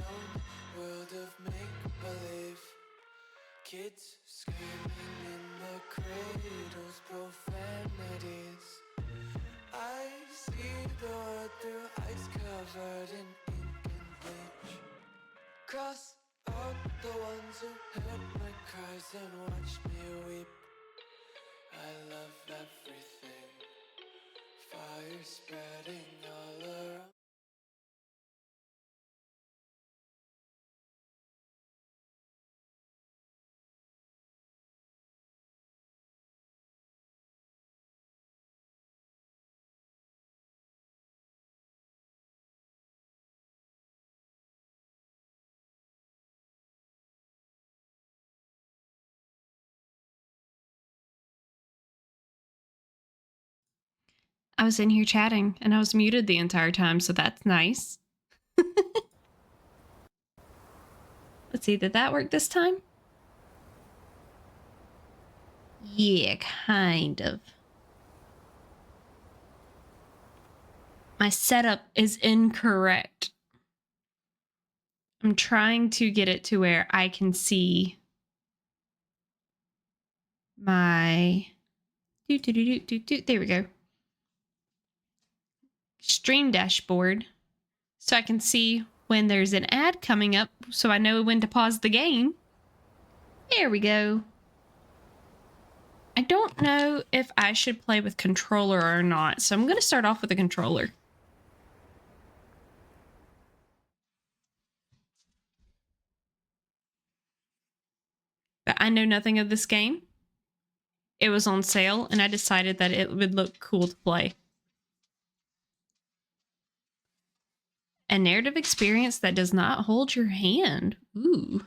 own world of make-believe. Kids screaming in the cradles, profanities. I see the world through ice covered in ink and bleach. Cross out the ones who heard my cries and watched me weep. I love everything, fire spreading all around. I was in here chatting and I was muted the entire time, so that's nice. Let's see, did that work this time? Yeah, kind of. My setup is incorrect. I'm trying to get it to where I can see my... There we go. Stream dashboard. So I can see when there's an ad coming up so I know when to pause the game. There we go. I don't know if I should play with controller or not, so I'm going to start off with a controller. But I know nothing of this game. It was on sale, and I decided that it would look cool to play. A narrative experience that does not hold your hand. Ooh.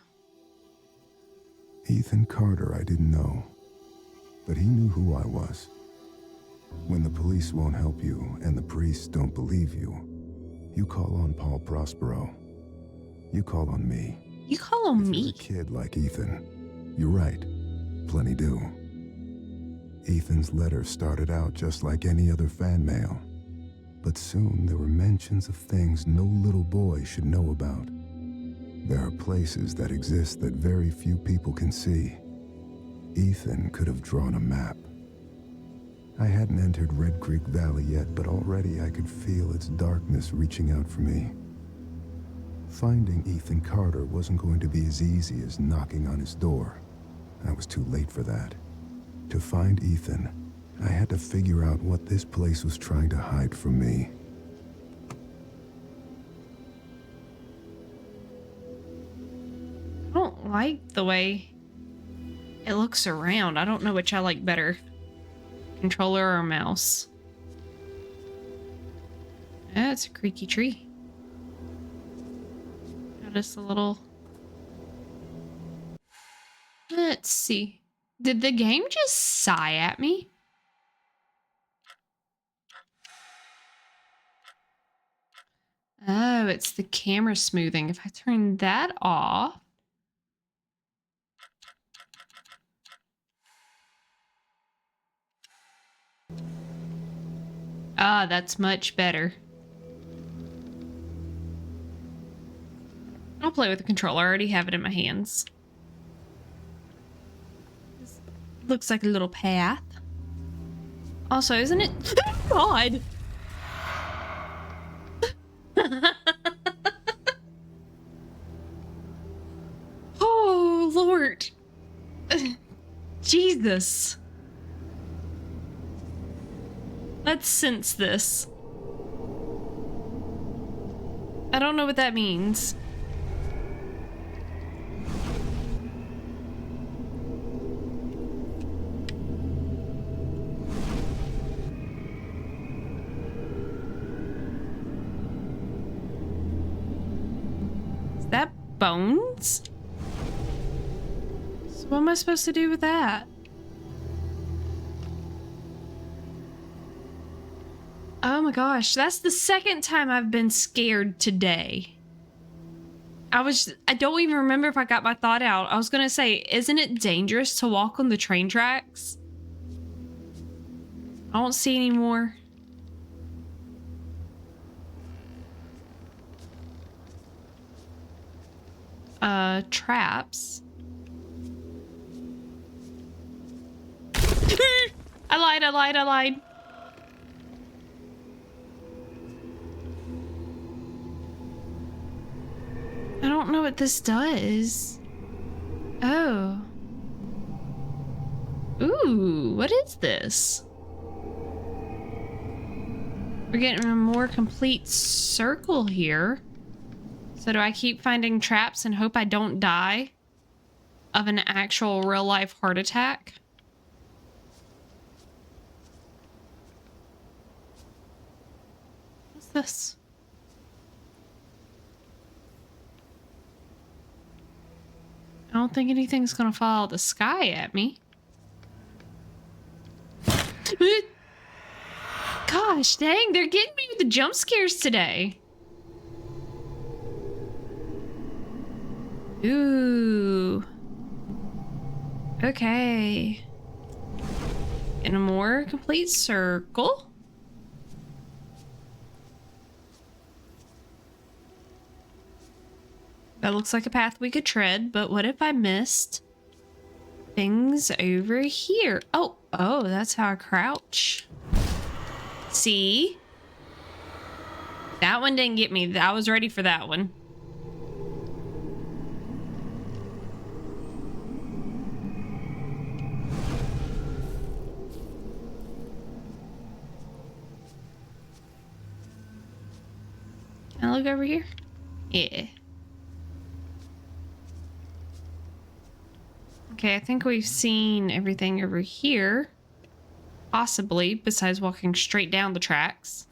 Ethan Carter, I didn't know, but he knew who I was. When the police won't help you and the priests don't believe you, you call on Paul Prospero. You call on me. You call on me? If you're a kid like Ethan, you're right. Plenty do. Ethan's letter started out just like any other fan mail, but soon there were mentions of things no little boy should know about. There are places that exist that very few people can see. Ethan could have drawn a map. I hadn't entered Red Creek Valley yet, but already I could feel its darkness reaching out for me. Finding Ethan Carter wasn't going to be as easy as knocking on his door. I was too late for that. To find Ethan, I had to figure out what this place was trying to hide from me. I don't like the way it looks around. I don't know which I like better. Controller or mouse. Yeah, it's a creaky tree. Got us a little... Let's see. Did the game just sigh at me? Oh, it's the camera smoothing. If I turn that off... Ah, that's much better. I'll play with the controller. I already have it in my hands. This looks like a little path. Also, isn't it... God! Oh, Lord. Jesus. Let's sense this. I don't know what that means. Is that bones? So what am I supposed to do with that? Oh my gosh, that's the second time I've been scared today. I don't even remember if I got my thought out. I was gonna say, isn't it dangerous to walk on the train tracks? I don't see any more. traps. I lied. I don't know what this does. Oh. Ooh, what is this? We're getting a more complete circle here. So do I keep finding traps and hope I don't die of an actual real life heart attack? What's this? I don't think anything's gonna fall out of the sky at me. Gosh dang, they're getting me with the jump scares today. Ooh. Okay. In a more complete circle. That looks like a path we could tread, but what if I missed things over here? Oh, that's how I crouch. See? That one didn't get me. I was ready for that one. Can I look over here? Yeah. Okay, I think we've seen everything over here. Possibly, besides walking straight down the tracks.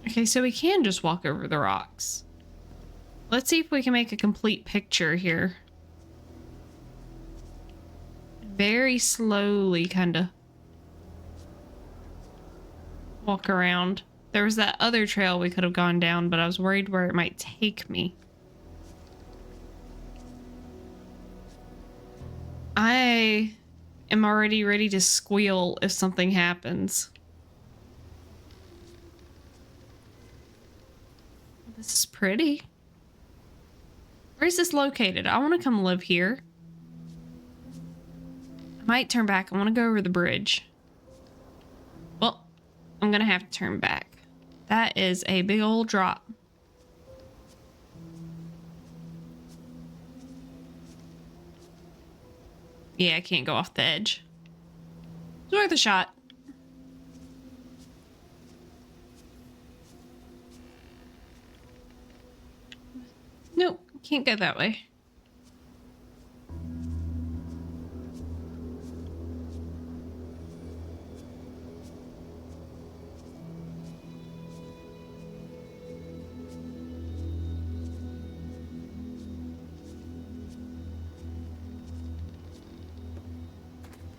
Okay, so we can just walk over the rocks. Let's see if we can make a complete picture here. Very slowly, kind of walk around. There was that other trail we could have gone down, but I was worried where it might take me. I am already ready to squeal if something happens. This is pretty. Where is this located? I want to come live here. I might turn back. I want to go over the bridge. Well, I'm gonna have to turn back. That is a big old drop. Yeah, I can't go off the edge. It's worth a shot. Nope, can't go that way.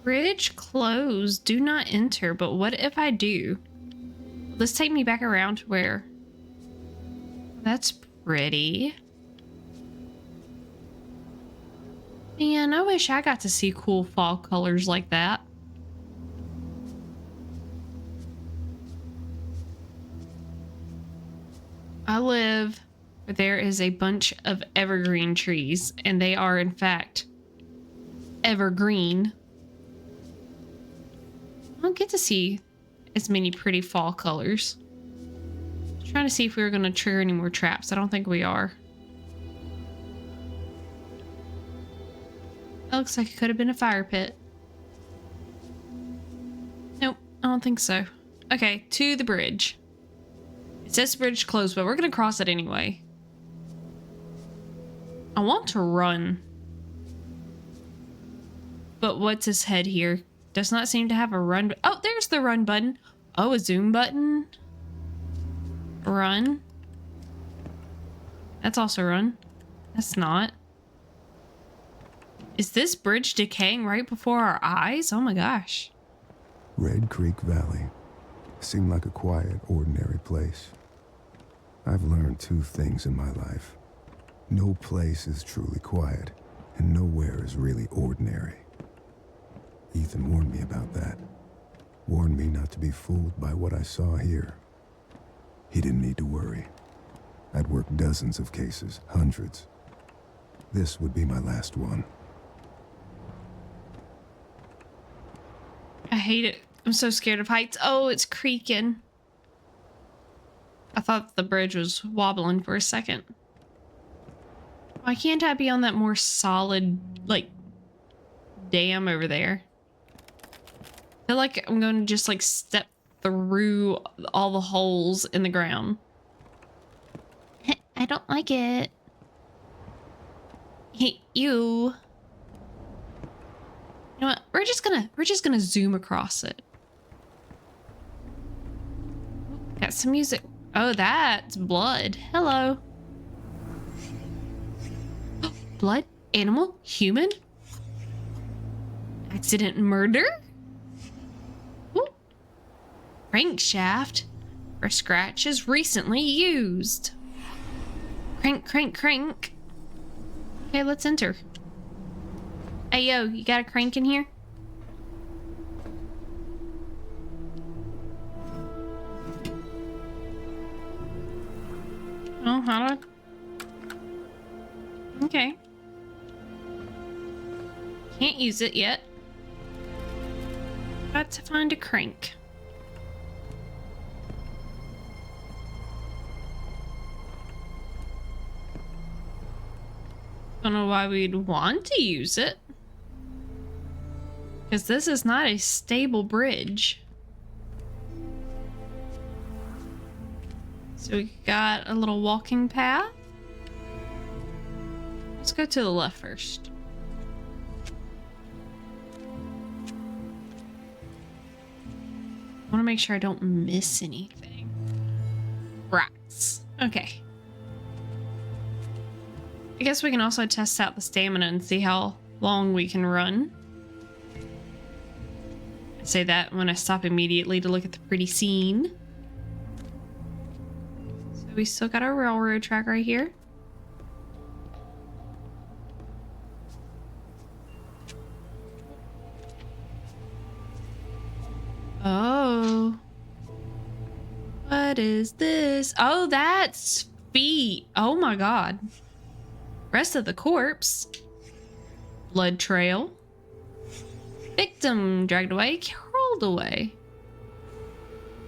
Bridge closed. Do not enter. But what if I do? Let's take me back around to where... That's pretty. Man, I wish I got to see cool fall colors like that. I live where there is a bunch of evergreen trees, and they are, in fact, evergreen. I don't get to see as many pretty fall colors. Trying to see if we were going to trigger any more traps. I don't think we are. That looks like it could have been a fire pit. Nope, I don't think so. Okay, to the bridge. It says bridge closed, but we're going to cross it anyway. I want to run. But what's his head here? Does not seem to have a run. Oh, there's the run button. Oh, a zoom button. Run. That's also run. That's not. Is this bridge decaying right before our eyes? Oh my gosh. Red Creek Valley seemed like a quiet, ordinary place. I've learned two things in my life. No place is truly quiet, and nowhere is really ordinary. Ethan warned me about that. warned me not to be fooled by what I saw here. He didn't need to worry. I'd worked dozens of cases, hundreds. This would be my last one. I hate it. I'm so scared of heights. Oh, it's creaking. I thought the bridge was wobbling for a second. Why can't I be on that more solid, like, dam over there? I feel like I'm going to just, like, step through all the holes in the ground. I don't like it. Hey, you. You know what? We're just gonna zoom across it. Got some music. Oh, that's blood. Hello. Blood? Animal? Human? Accident murder? Ooh. Crankshaft for scratches recently used. Crank, crank, crank. Okay, let's enter. Hey, yo, you got a crank in here? Oh, how do I... Okay. Can't use it yet. Got to find a crank. Don't know why we'd want to use it. Because this is not a stable bridge. So we got a little walking path. Let's go to the left first. I want to make sure I don't miss anything. Rats. Okay. I guess we can also test out the stamina and see how long we can run. I say that when I stop immediately to look at the pretty scene. So we still got our railroad track right here. Oh. What is this? Oh, that's feet. Oh my god. Rest of the corpse. Blood trail. Victim dragged away, crawled away.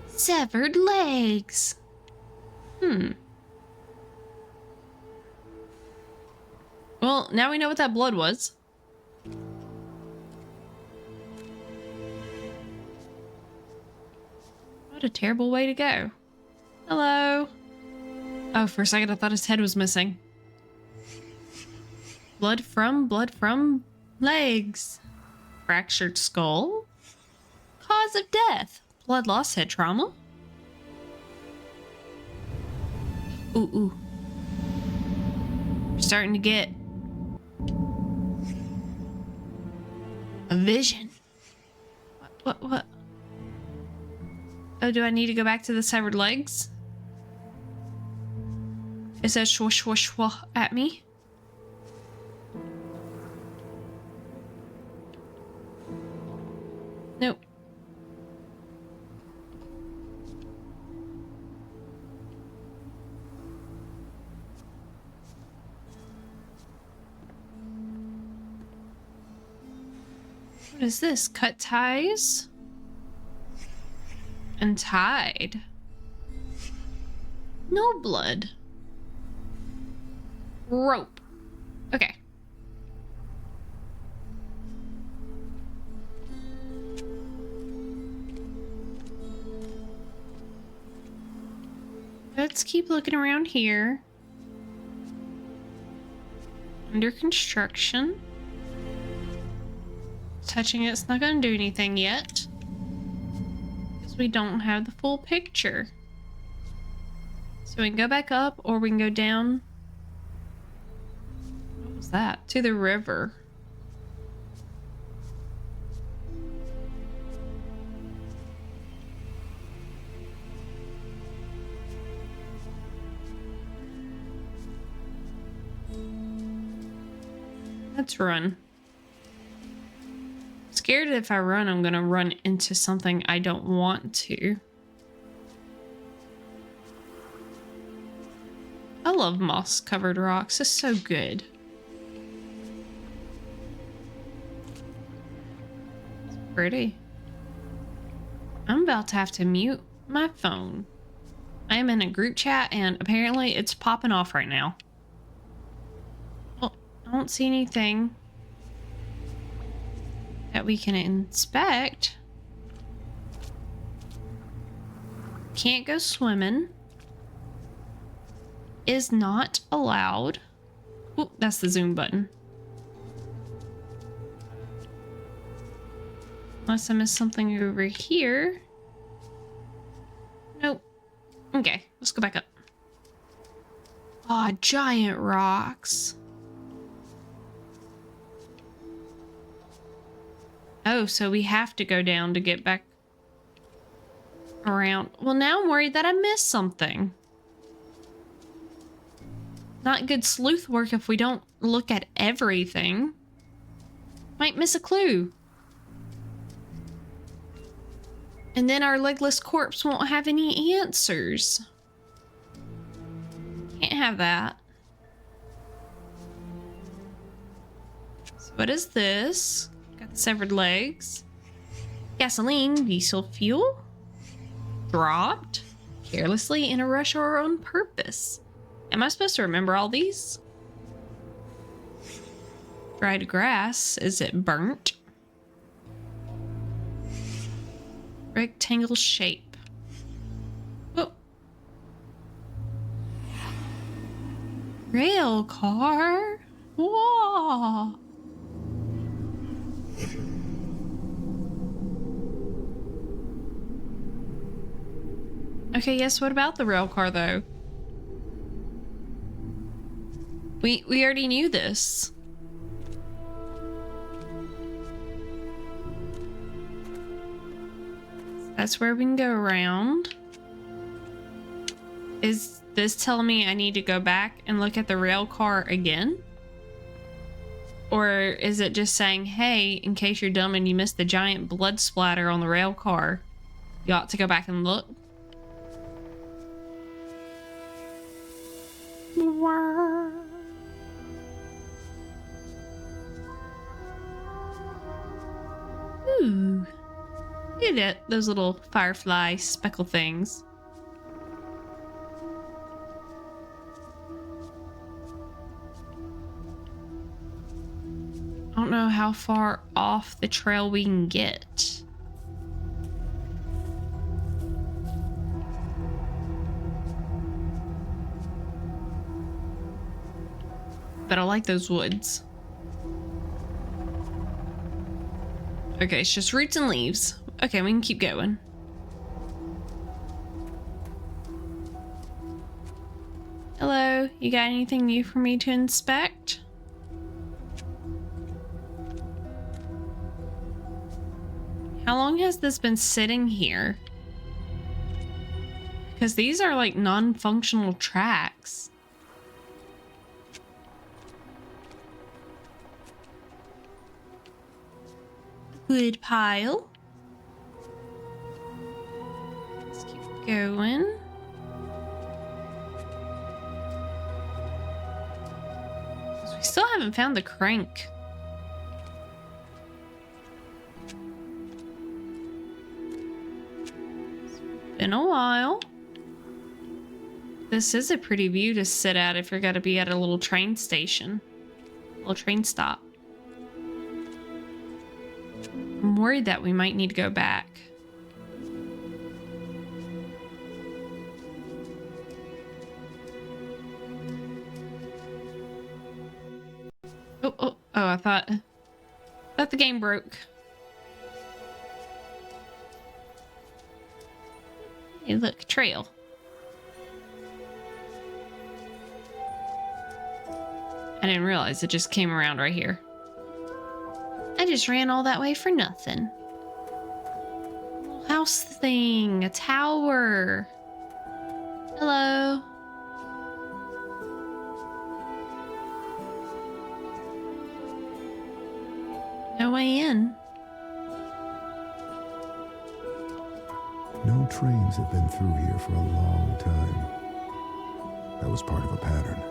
Severed legs. Well, now we know what that blood was. What a terrible way to go. Hello. Oh, for a second I thought his head was missing. Blood from legs. Fractured skull. Cause of death. Blood loss, head trauma. Ooh. We're starting to get a vision. What? Oh, do I need to go back to the severed legs? Is that shwa at me? Nope. What is this? Cut ties? And tied. No blood. Rope. Okay. Let's keep looking around here. Under construction. Touching it's not going to do anything yet. Because we don't have the full picture. So we can go back up or we can go down. What was that? To the river. Let's run. scared if I run, I'm gonna run into something I don't want to. I love moss-covered rocks. It's so good. It's pretty. I'm about to have to mute my phone. I am in a group chat and apparently it's popping off right now. Well, I don't see anything that we can inspect. Can't go swimming. Is not allowed. Oh, that's the zoom button. Unless I missed something over here. Nope. Okay, let's go back up. Aw, giant rocks. Oh, so we have to go down to get back around. Well, now I'm worried that I missed something. Not good sleuth work if we don't look at everything. Might miss a clue. And then our legless corpse won't have any answers. Can't have that. So what is this? Got the severed legs. Gasoline, diesel fuel. Dropped. Carelessly, in a rush, or on purpose. Am I supposed to remember all these? Dried grass. Is it burnt? Rectangle shape. Oh. Rail car. Whoa. Okay, yes, what about the rail car though? We already knew this. That's where we can go around. Is this telling me I need to go back and look at the rail car again? Or is it just saying, hey, in case you're dumb and you missed the giant blood splatter on the rail car, you ought to go back and look? Ooh. Look at those little firefly speckle things. I don't know how far off the trail we can get. But I like those woods. Okay, it's just roots and leaves. Okay, we can keep going. Hello, you got anything new for me to inspect? How long has this been sitting here? Because these are like non-functional tracks. Wood pile. Let's keep going. We still haven't found the crank. It's been a while. This is a pretty view to sit at if you're gonna be at a little train station. A little train stop. I'm worried that we might need to go back. Oh, I thought the game broke. Hey, look, trail. I didn't realize it just came around right here. I just ran all that way for nothing. Little house thing, a tower. Hello. No way in. trains have been through here for a long time. That was part of a pattern.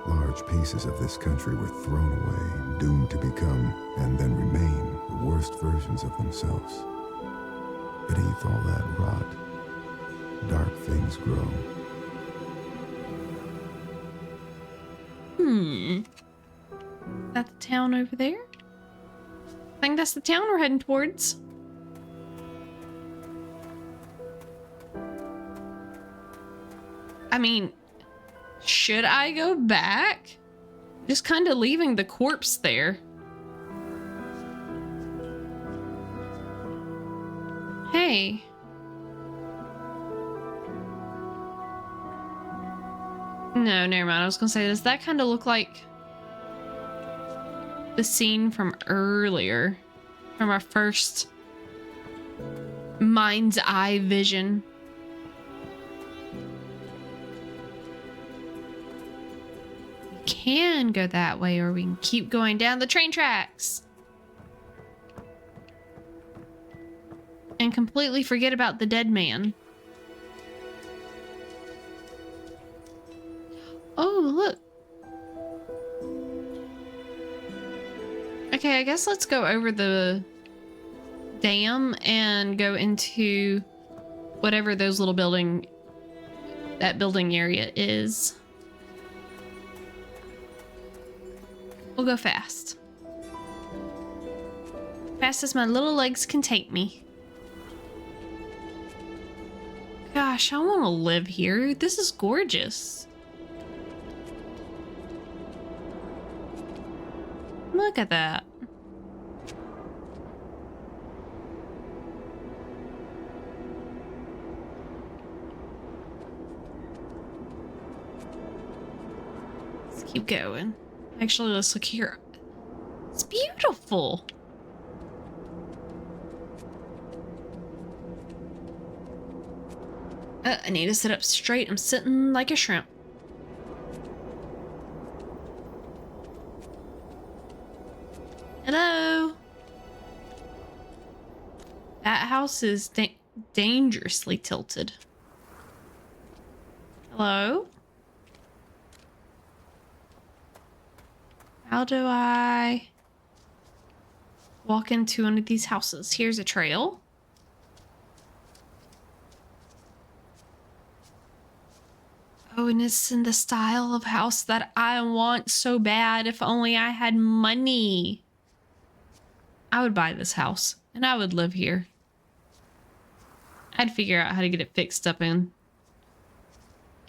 Large pieces of this country were thrown away, doomed to become, and then remain, the worst versions of themselves. Beneath all that rot, dark things grow. Is that the town over there? I think that's the town we're heading towards. I mean, should I go back? Just kind of leaving the corpse there. Hey. No, never mind. I was gonna say, does that kind of look like the scene from earlier? From our first mind's eye vision? We can go that way, or we can keep going down the train tracks. And completely forget about the dead man. Oh, look. Okay, I guess let's go over the dam and go into whatever those little that building area is. We'll go fast. Fast as my little legs can take me. Gosh, I want to live here. This is gorgeous. Look at that. Let's keep going. Actually, let's look here. It's beautiful. I need to sit up straight. I'm sitting like a shrimp. Hello? That house is dangerously tilted. Hello? How do I walk into one of these houses? Here's a trail. Oh, and it's in the style of house that I want so bad. If only I had money. I would buy this house and I would live here. I'd figure out how to get it fixed up and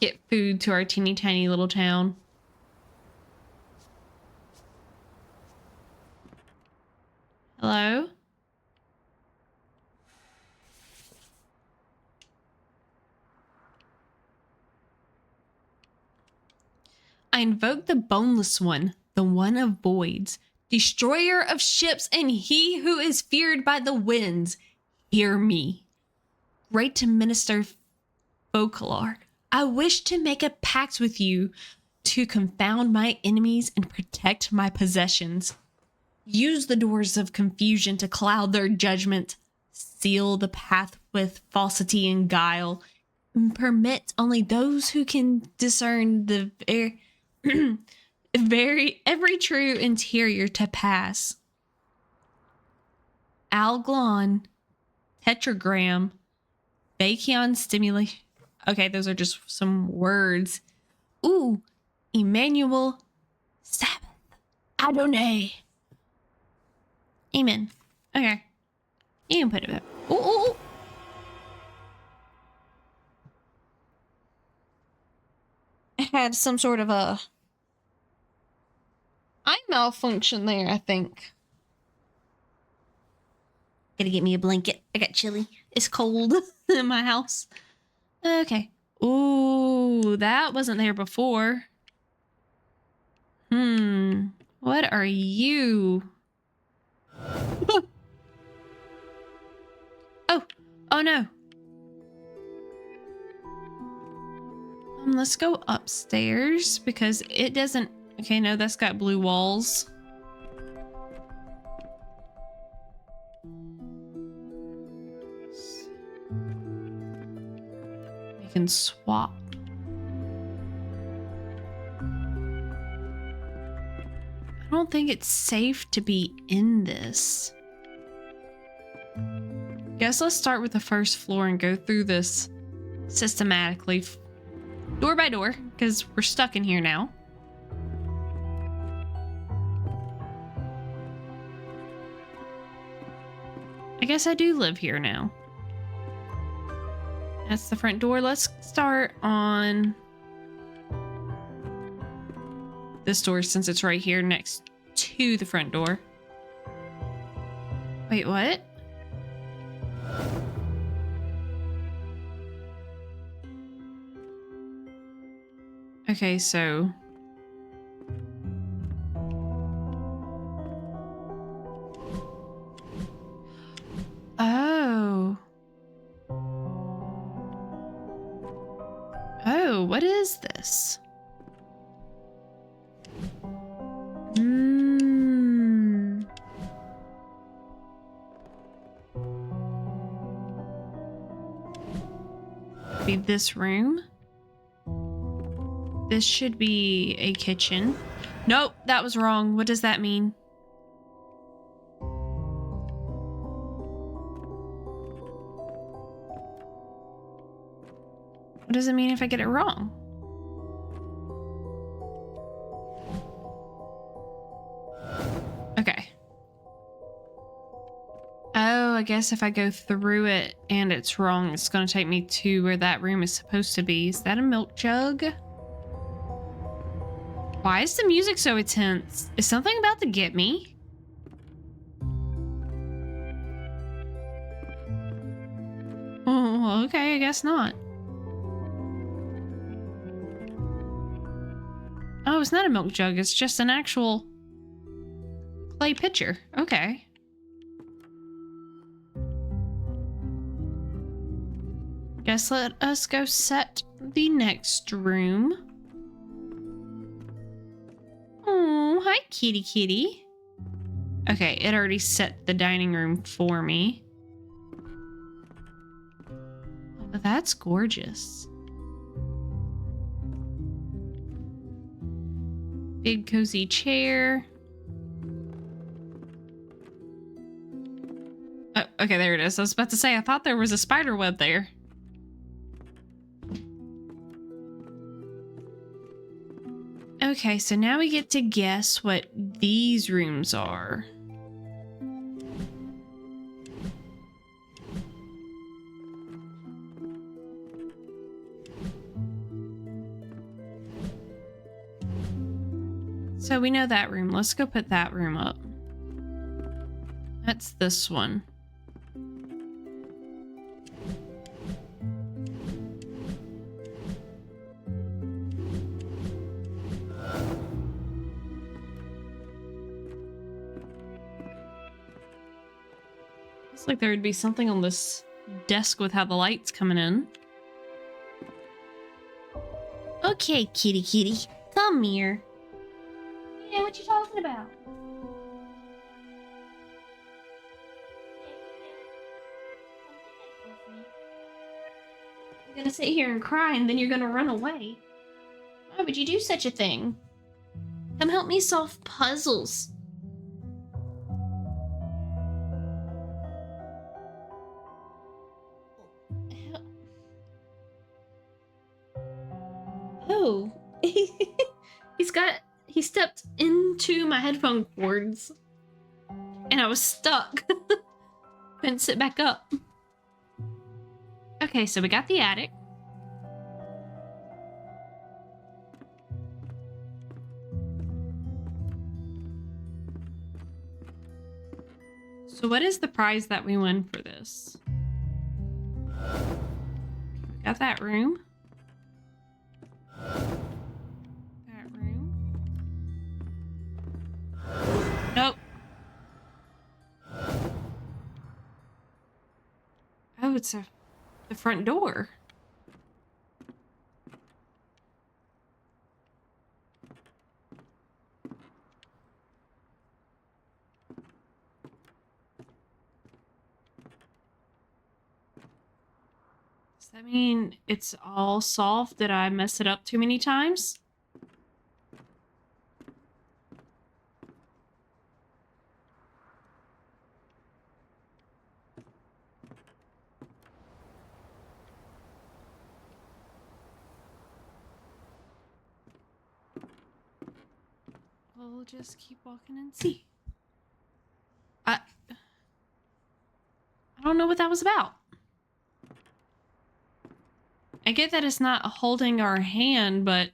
get food to our teeny tiny little town. Hello? I invoke the boneless one, the one of voids, destroyer of ships, and he who is feared by the winds. Hear me. Great minister Folklore, I wish to make a pact with you to confound my enemies and protect my possessions. Use the doors of confusion to cloud their judgment. Seal the path with falsity and guile. And permit only those who can discern the every true interior to pass. Alglon, tetragram, Bacon stimulation. Okay, those are just some words. Ooh, Emmanuel, Sabbath, Adonai. Amen. Okay, you can put it back. Ooh, ooh, ooh. It had some sort of a eye malfunction there, I think. Gotta get me a blanket. I got chilly. It's cold in my house. Okay. Ooh, that wasn't there before. What are you? Oh no. Let's go upstairs because it doesn't. Okay, no, that's got blue walls. can swap. I don't think it's safe to be in this. Guess let's start with the first floor and go through this systematically, door by door, because we're stuck in here now. I guess I do live here now. That's the front door. Let's start on this door since it's right here next to the front door. Wait, what? Okay, so... Oh. Oh, what is this? Be this room. This should be a kitchen. Nope, that was wrong. What does that mean? What does it mean if I get it wrong? Okay. Oh, I guess if I go through it and it's wrong, it's going to take me to where that room is supposed to be. Is that a milk jug? Why is the music so intense? Is something about to get me? Oh, okay, I guess not. Oh, it's not a milk jug. It's just an actual clay pitcher. Okay. Guess let us go set the next room. Oh, hi, kitty kitty. Okay, it already set the dining room for me. Oh, that's gorgeous. Big cozy chair. Oh, okay, there it is. I was about to say, I thought there was a spider web there. Okay, so now we get to guess what these rooms are. So we know that room. Let's go put that room up. That's this one. Looks like there would be something on this desk with how the light's coming in. Okay, kitty kitty, come here. Yeah, what you talking about? You're gonna sit here and cry and then you're gonna run away. Why would you do such a thing? Come help me solve puzzles. Oh. He stepped into my headphone cords and I was stuck. Couldn't sit back up. Okay, so we got the attic. So what is the prize that we win for this? We got that room. That room. Nope. Oh, it's the front door. Is that mean it's all solved? Did I mess it up too many times? We'll just keep walking and see. I don't know what that was about. I get that it's not holding our hand, but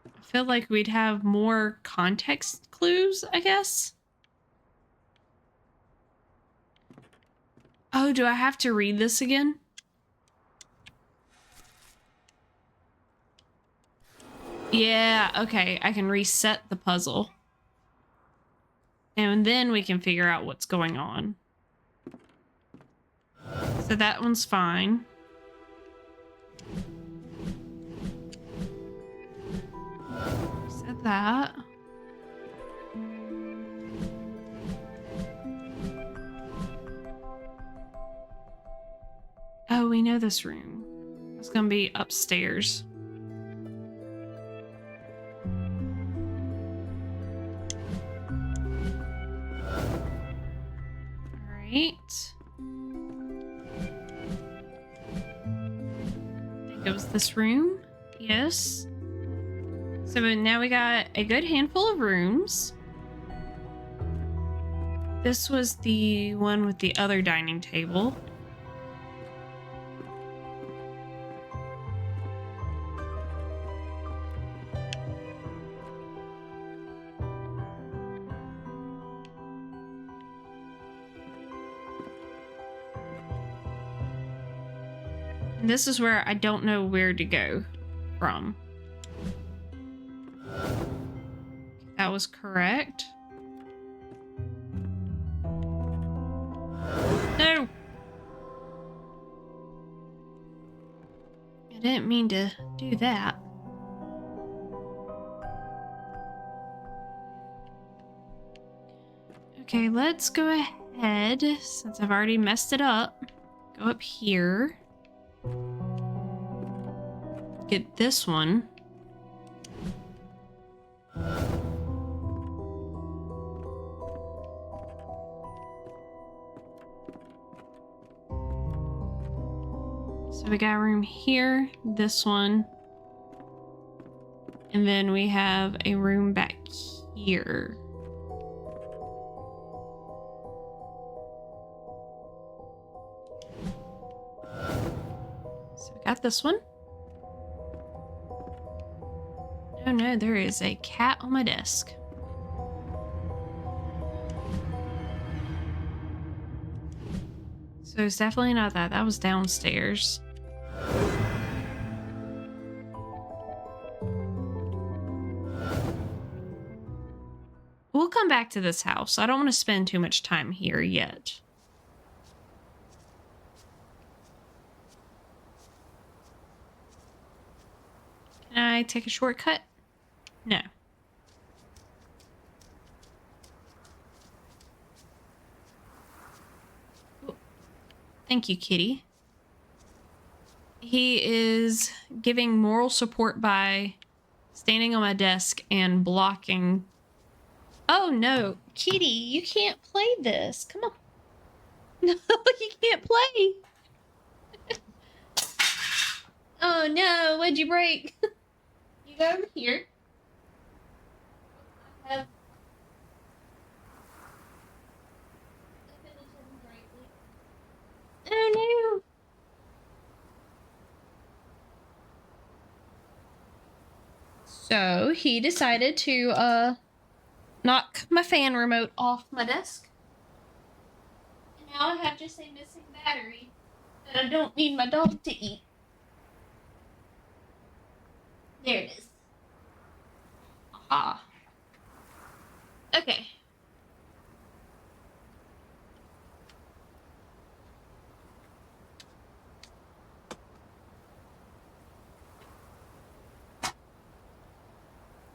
I feel like we'd have more context clues, I guess. Oh, do I have to read this again? Yeah, okay. I can reset the puzzle. And then we can figure out what's going on. So that one's fine. Reset that. Oh, we know this room. It's gonna be upstairs. Alright. I think it was this room. Yes. So now we got a good handful of rooms. This was the one with the other dining table. And this is where I don't know where to go from. That was correct. No! I didn't mean to do that. Okay, let's go ahead, since I've already messed it up. Go up here. Get this one. So we got a room here, this one, and then we have a room back here. So we got this one. Oh no, there is a cat on my desk. So it's definitely not that. That was downstairs. We'll come back to this house. I don't want to spend too much time here yet. Can I take a shortcut? No. Thank you, kitty. He is giving moral support by standing on my desk and blocking. Oh no, kitty, you can't play this. Come on. No, you can't play. Oh no, what'd you break? You go over here. I have oh no. So he decided to knock my fan remote off my desk. And now I have just a missing battery that I don't need my dog to eat. There it is. Aha. Okay.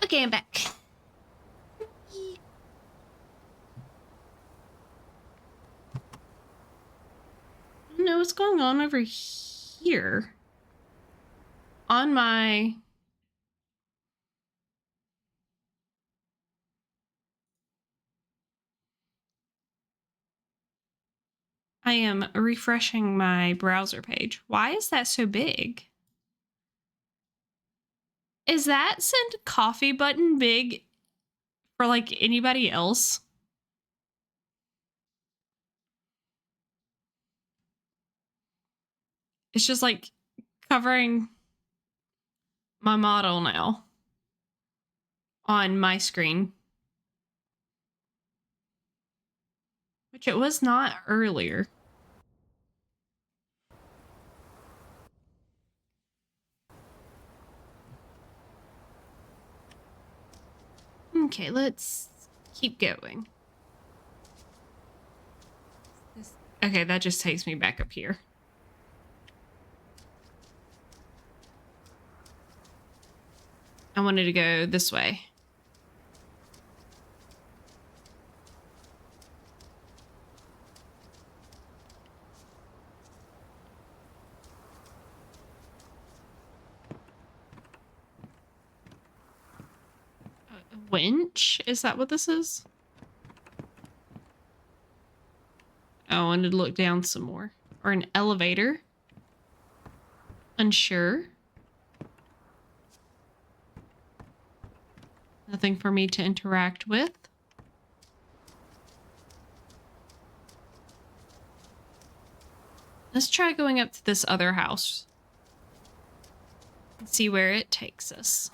Okay, I'm back. going on over here? On my... I am refreshing my browser page. Why is that so big? Is that send coffee button big for like anybody else? It's just like covering my model now on my screen, which it was not earlier. Okay, let's keep going. Okay, that just takes me back up here. I wanted to go this way. A winch? Is that what this is? Oh, I wanted to look down some more. Or an elevator. Unsure. Nothing for me to interact with. Let's try going up to this other house. And see where it takes us.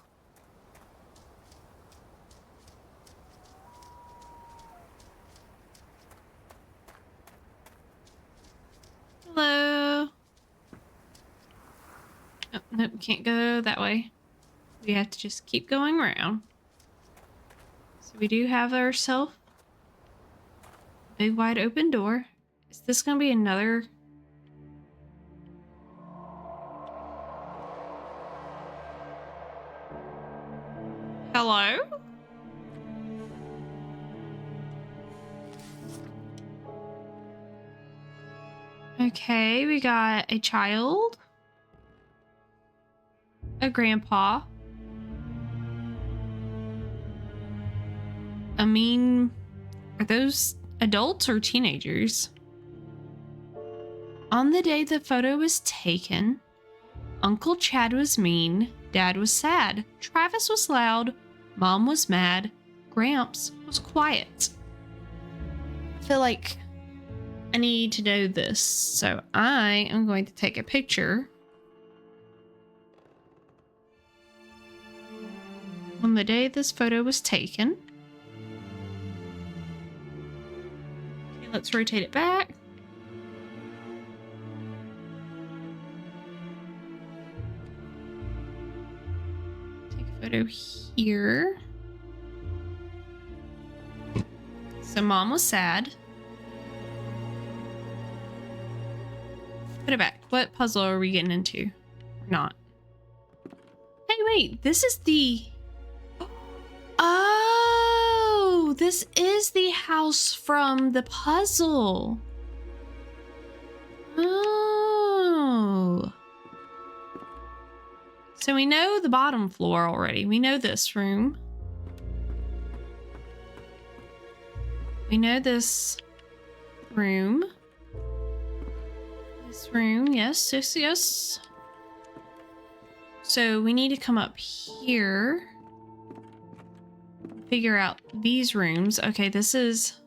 Hello. Oh, nope, we can't go that way. We have to just keep going around. So we do have ourselves a big wide open door. Is this gonna be another? Hello? Okay, we got a child, a grandpa, are those adults or teenagers? On the day the photo was taken, Uncle Chad was mean, Dad was sad, Travis was loud, Mom was mad, Gramps was quiet. I feel like I need to know this, so I am going to take a picture on the day this photo was taken. Okay, let's rotate it back. Take a photo here. So Mom was sad. Put it back. What puzzle are we getting into? Or not. Hey, wait. This is the... Oh! This is the house from the puzzle. Oh. So we know the bottom floor already. We know this room. We know this room. This room, yes, yes, yes. So we need to come up here. Figure out these rooms. Okay, this is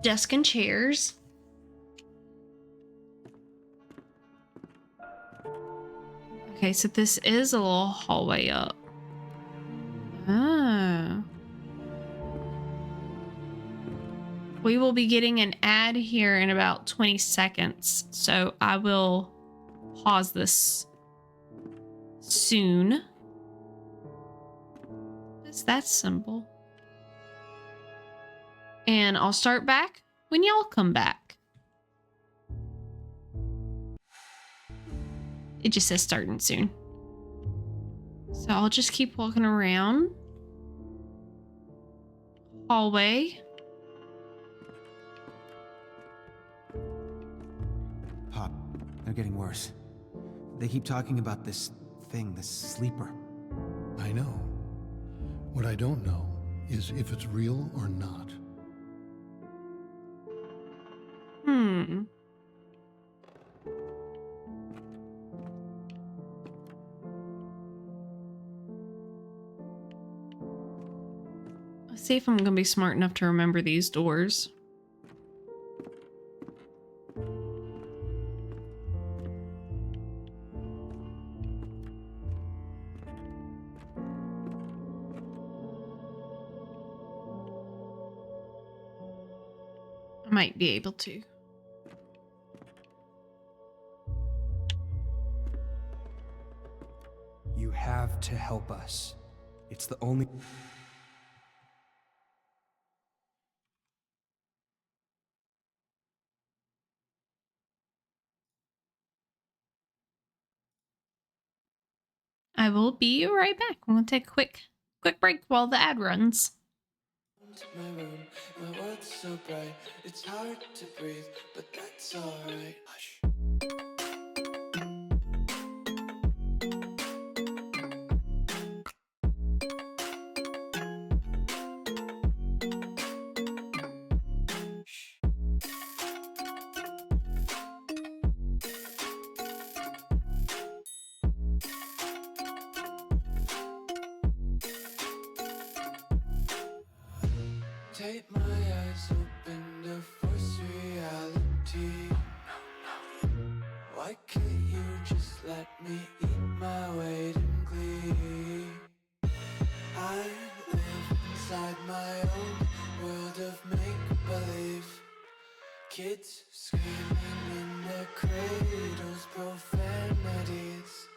desk and chairs. Okay, so this is a little hallway up. Oh. We will be getting an ad here in about 20 seconds, so I will pause this soon. What is that symbol? And I'll start back when y'all come back. It just says starting soon. So I'll just keep walking around. Hallway. getting worse. They keep talking about this thing, this sleeper. I know. What I don't know is if it's real or not. Hmm. Let's see if I'm gonna be smart enough to remember these doors. I might be able to. You have to help us. It's the only... I will be right back. I'm gonna take a quick break while the ad runs. My room, my world's so bright, it's hard to breathe, but that's alright. Hush. Take my eyes open to force reality. Why can't you just let me eat my weight in glee? I live inside my own world of make-believe. Kids screaming in their cradles, profanities.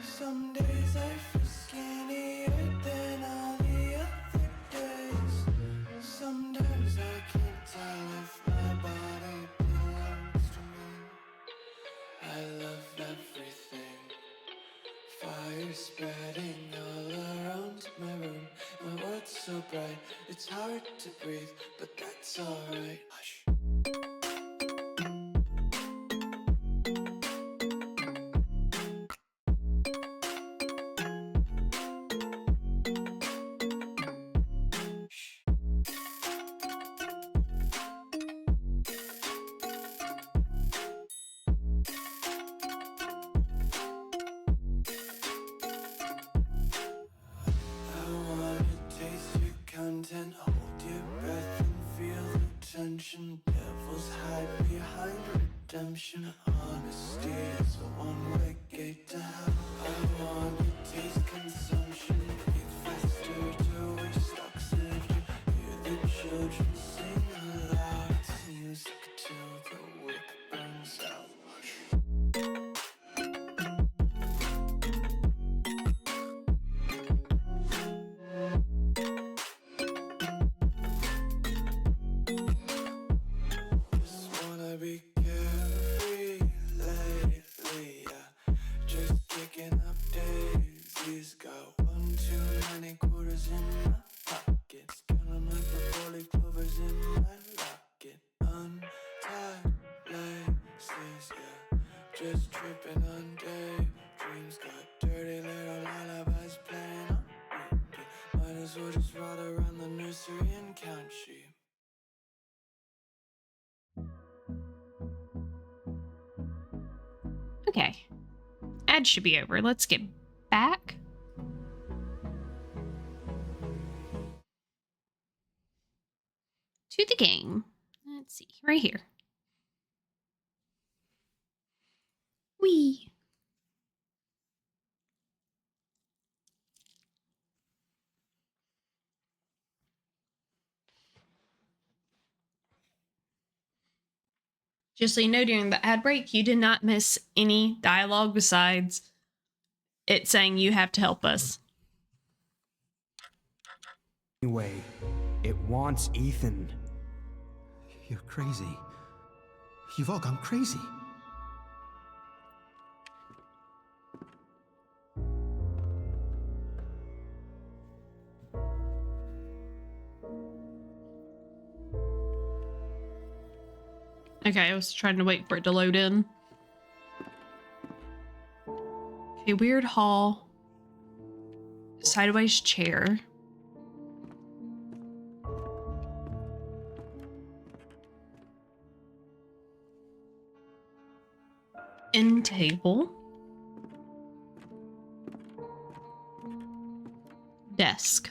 Some days I feel skinnier than all the other days. Sometimes I can't tell if my body belongs to me. I love everything. Fire spreading all around my room. My world's so bright, it's hard to breathe, but that's alright. Hush. I wanna taste your content, hold your breath and feel the tension. Devils hide behind redemption. Honesty is a one-way gate to hell. I wanna taste consumption, breathe faster to waste oxygen. Hear the children sing aloud. It's music till the wick burns out. Just wanna be carefree lately, yeah. Just kicking up daisies. Got one too many quarters in my pockets. Counting like the four-leaf clovers in my locket. Untied laces, yeah. Just tripping on daydreams. Got dirty little lullabies playing on repeat. Might as well just ride around the nursery and count sheep. Okay. Ad should be over. Let's get back. To the game. Let's see. Right here. Whee! Just so you know, during the ad break, you did not miss any dialogue besides it saying you have to help us. Anyway, it wants Ethan. You're crazy. You've all gone crazy. Okay, I was trying to wait for it to load in. Okay, weird hall. Sideways chair. End table. Desk.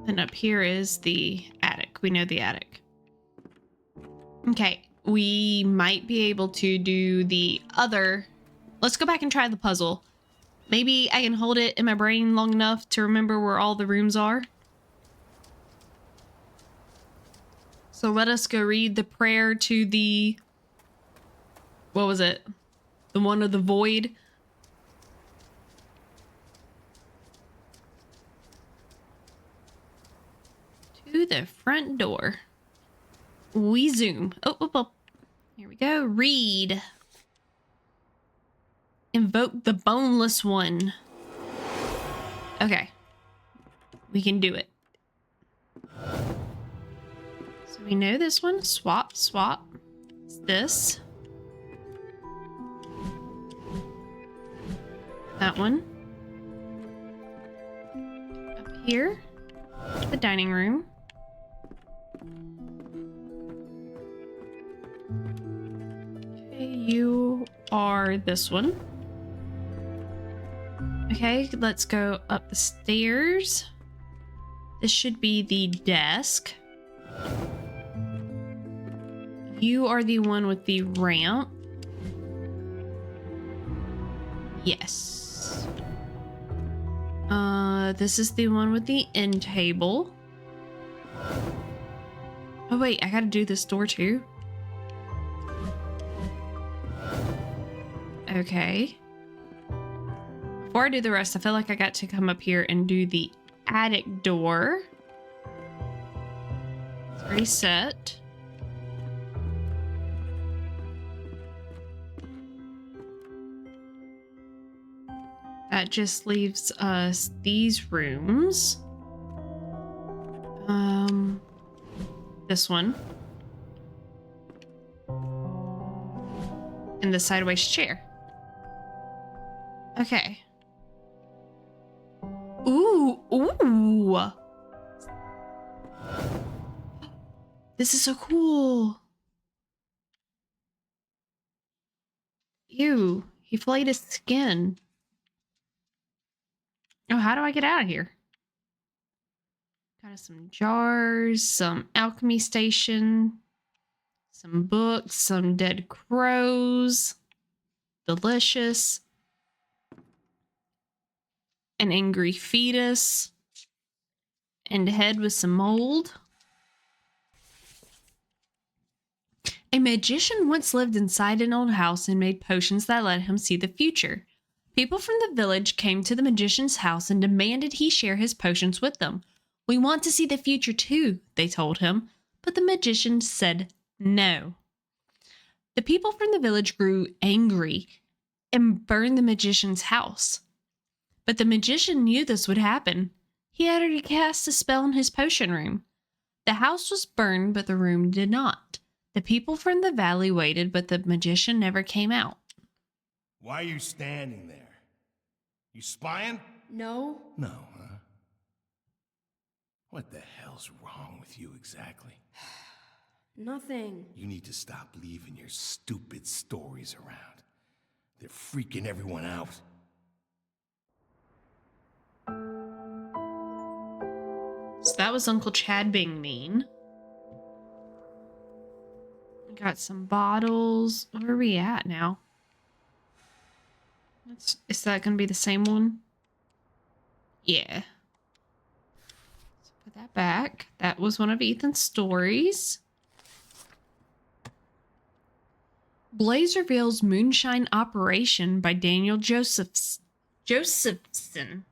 And up here is the attic. We know the attic. Okay, we might be able to do the other. Let's go back and try the puzzle. Maybe I can hold it in my brain long enough to remember where all the rooms are. So let us go read the prayer to the... What was it? The one of the void. To the front door. We zoom. Oh. Here we go. Read. Invoke the boneless one. Okay. We can do it. So we know this one. Swap. It's this. That one. Up here. The dining room. Okay, you are this one. Okay, let's go up the stairs. This should be the desk. You are the one with the ramp. Yes. This is the one with the end table. Oh wait, I gotta do this door too. Okay. Before I do the rest, I feel like I got to come up here and do the attic door. It's already set. That just leaves us these rooms. This one. And the sideways chair. Okay. Ooh. This is so cool. Ew, he flayed his skin. Oh, how do I get out of here? Got some jars, some alchemy station, some books, some dead crows. Delicious. An angry fetus. And a head with some mold. A magician once lived inside an old house and made potions that let him see the future. People from the village came to the magician's house and demanded he share his potions with them. "We want to see the future too," they told him, but the magician said no. The people from the village grew angry and burned the magician's house. But the magician knew this would happen. He had already cast a spell in his potion room. The house was burned, but the room did not. The people from the valley waited, but the magician never came out. Why are you standing there? You spying? No. No, huh? What the hell's wrong with you exactly? Nothing. You need to stop leaving your stupid stories around. They're freaking everyone out. So that was Uncle Chad being mean. Got some bottles. Where are we at now? Is that going to be the same one? Yeah. Let's put that back. That was one of Ethan's stories. Blaze reveals moonshine operation by Daniel Josephson. Josephson.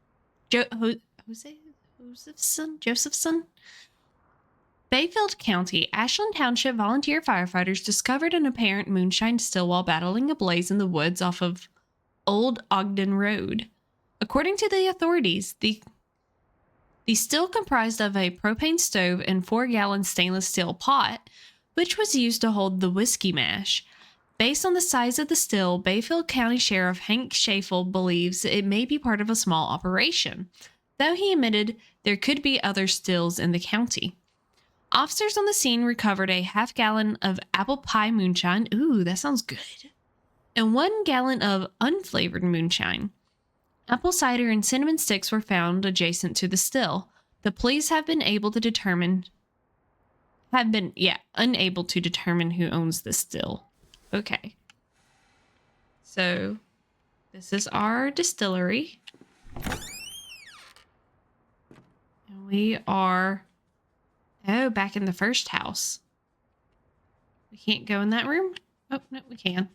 Bayfield County, Ashland Township volunteer firefighters discovered an apparent moonshine still while battling a blaze in the woods off of Old Ogden Road. According to the authorities, the still comprised of a propane stove and 4-gallon stainless steel pot, which was used to hold the whiskey mash. Based on the size of the still, Bayfield County Sheriff Hank Schafel believes it may be part of a small operation, though he admitted there could be other stills in the county. Officers on the scene recovered a half-gallon of apple pie moonshine. Ooh, that sounds good. And 1 gallon of unflavored moonshine. Apple cider and cinnamon sticks were found adjacent to the still. The police have been unable to determine who owns the still. Okay. So, this is our distillery. And we are... Oh, back in the first house. We can't go in that room? Oh, no, we can.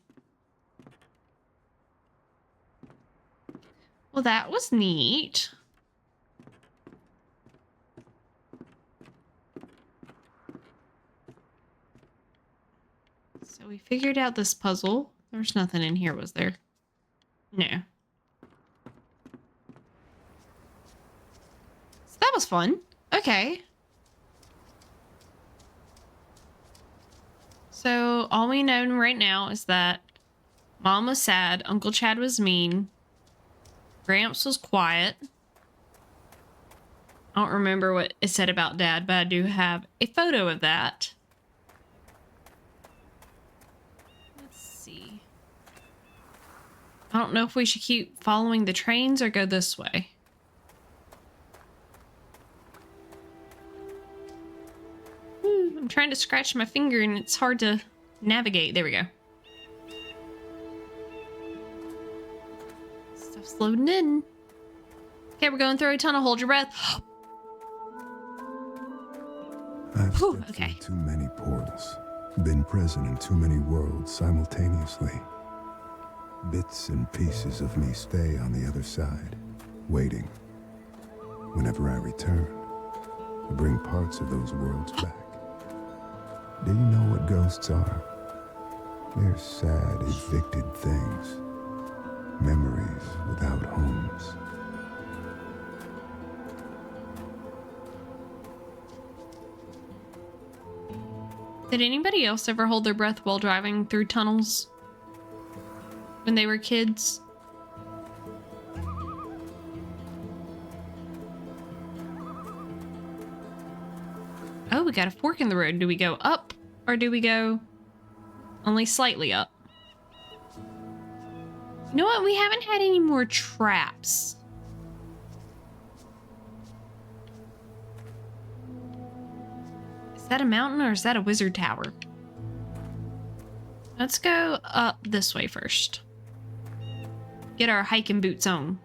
Well, that was neat. So we figured out this puzzle. There's nothing in here, was there? No. So that was fun. Okay. So all we know right now is that Mom was sad, Uncle Chad was mean, Gramps was quiet. I don't remember what it said about Dad, but I do have a photo of that. Let's see. I don't know if we should keep following the trains or go this way. I'm trying to scratch my finger and it's hard to navigate. There we go. Stuff's loading in. Okay, we're going through a tunnel. Hold your breath. I've Whew, stepped okay. through too many portals, been present in too many worlds simultaneously. Bits and pieces of me stay on the other side, waiting. Whenever I return, I bring parts of those worlds back. Do you know what ghosts are? They're sad, evicted things. Memories without homes. Did anybody else ever hold their breath while driving through tunnels when they were kids? Oh, we got a fork in the road. Do we go up or do we go only slightly up? You know what? We haven't had any more traps. Is that a mountain or is that a wizard tower? Let's go up this way first. Get our hiking boots on.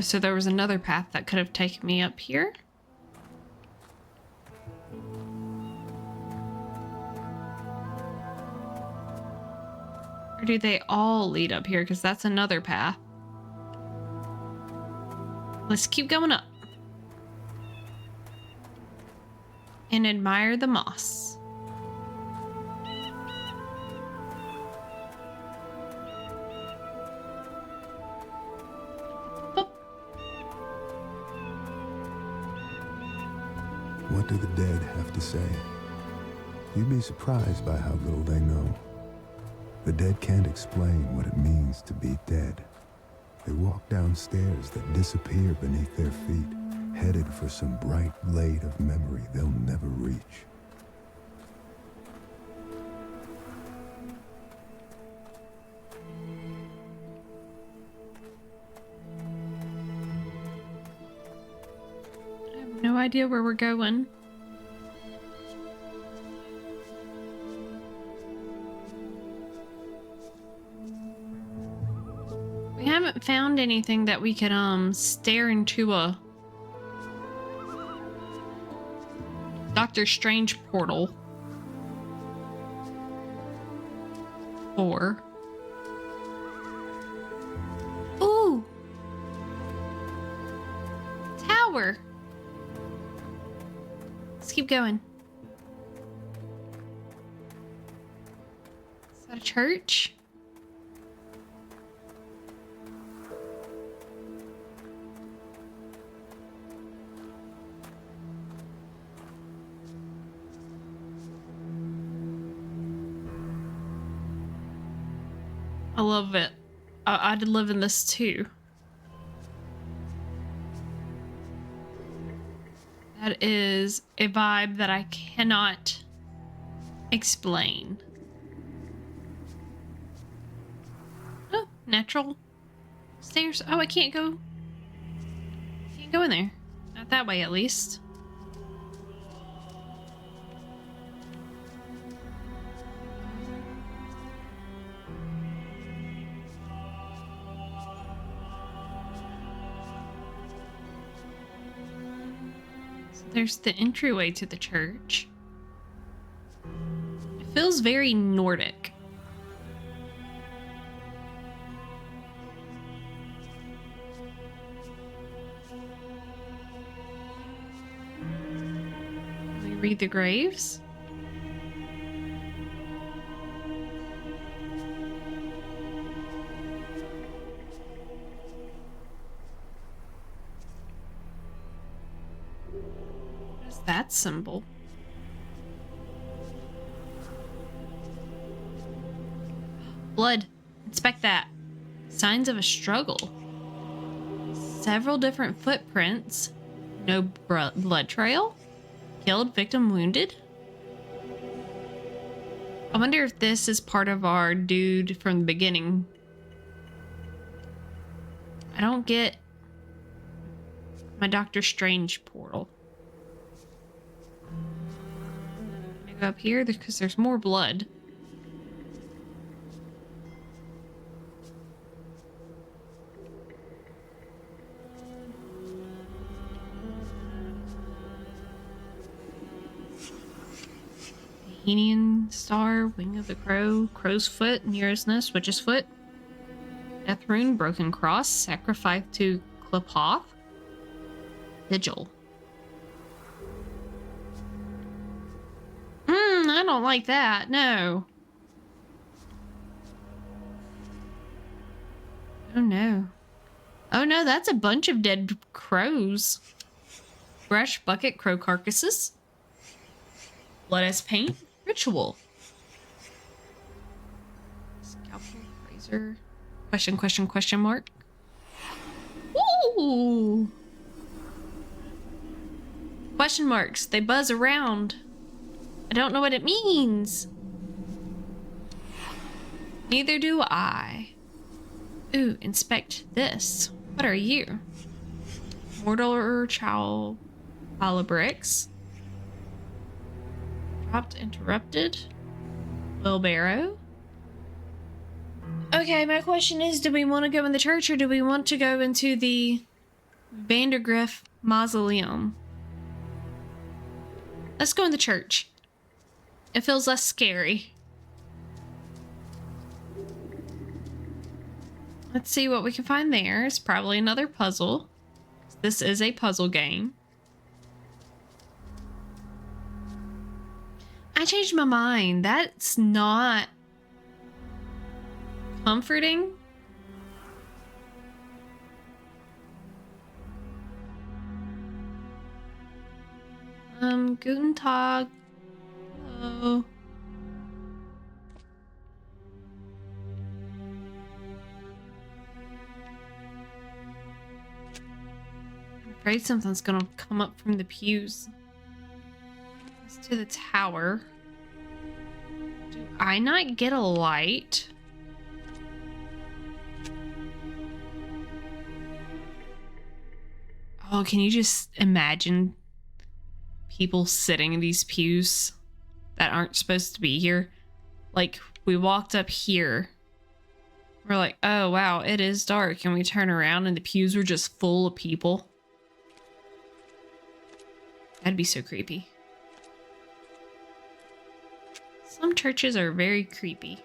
So there was another path that could have taken me up here. Or do they all lead up here? Because that's another path. Let's keep going up. And admire the moss. Boop. What do the dead have to say? You'd be surprised by how little they know. The dead can't explain what it means to be dead. They walk down stairs that disappear beneath their feet, headed for some bright blade of memory they'll never reach. I have no idea where we're going. We haven't found anything that we could stare into a Doctor Strange portal for. Ooh! Tower! Let's keep going. Is that a church? I love it. I'd live in this too. That is a vibe that I cannot explain. Oh, natural stairs. Oh, I can't go. Can't go in there. Not that way, at least. So there's the entryway to the church. It feels very Nordic. Read the graves. What is that symbol? Blood. Inspect that. Signs of a struggle. Several different footprints. No blood trail. Killed, victim wounded. I wonder if this is part of our dude from the beginning. I don't get my Doctor Strange portal. Can I go up here? Because there's more blood. Bohemian star, wing of the crow, crow's foot, nearest nest, witch's foot, death rune, broken cross, sacrifice to Klepoth, vigil. I don't like that. No. Oh no. Oh no, that's a bunch of dead crows. Brush, bucket, crow carcasses. Blood as paint. Ritual. Scalpel, razor. Question mark. Ooh! Question marks. They buzz around. I don't know what it means. Neither do I. Ooh, inspect this. What are you? Mortar chow bricks. Dropped, interrupted. Wheelbarrow. Okay, my question is, do we want to go in the church or do we want to go into the Vandergrift Mausoleum? Let's go in the church. It feels less scary. Let's see what we can find there. It's probably another puzzle. This is a puzzle game. I changed my mind. That's not comforting. Guten Tag. Hello. I'm afraid something's gonna come up from the pews. To the tower. Do I not get a light? Oh, can you just imagine people sitting in these pews that aren't supposed to be here? Like, we walked up here. We're like, oh wow, it is dark. And we turn around and the pews were just full of people. That'd be so creepy. Some churches are very creepy.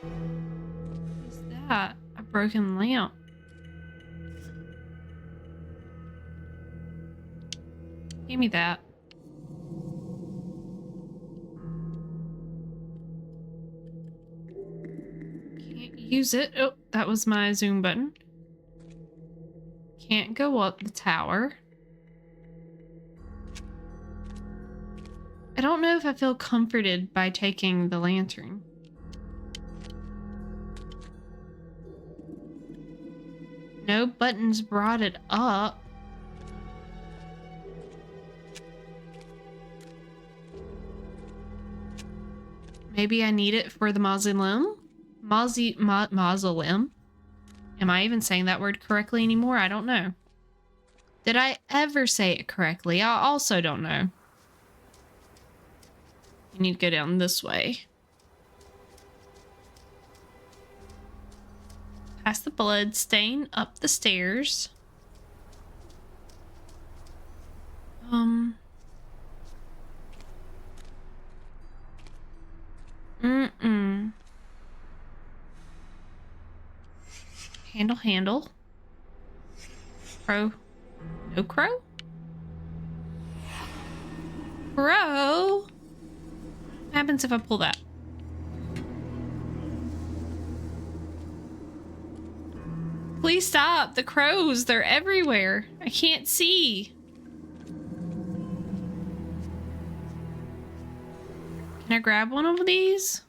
What is that? A broken lamp. Give me that. Can't use it. Oh, that was my zoom button. Can't go up the tower. I don't know if I feel comforted by taking the lantern. No buttons brought it up. Maybe I need it for the mausoleum? Mausoleum? Am I even saying that word correctly anymore? I don't know. Did I ever say it correctly? I also don't know. You need to go down this way. Past the blood stain, up the stairs. Handle. Crow. No crow? Crow? What happens if I pull that? Please stop. The crows, they're everywhere. I can't see. Can I grab one of these?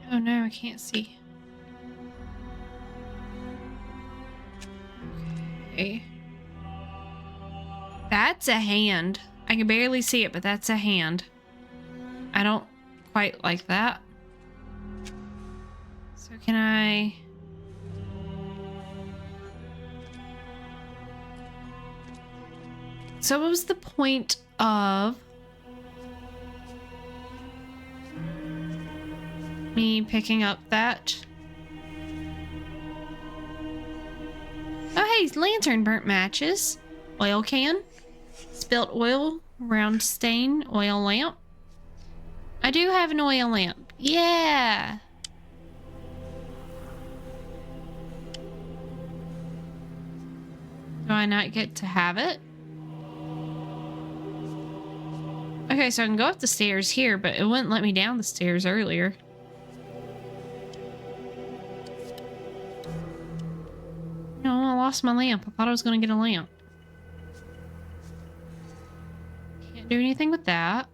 Oh no, I can't see. Okay. That's a hand. I can barely see it, but that's a hand. I don't quite like that. So can I... So what was the point of me picking up that? Oh, hey, lantern, burnt matches, oil can, spilt oil, round stain, oil lamp. I do have an oil lamp. Yeah. Do I not get to have it? Okay, so I can go up the stairs here, but it wouldn't let me down the stairs earlier. No, I lost my lamp. I thought I was going to get a lamp. Can't do anything with that.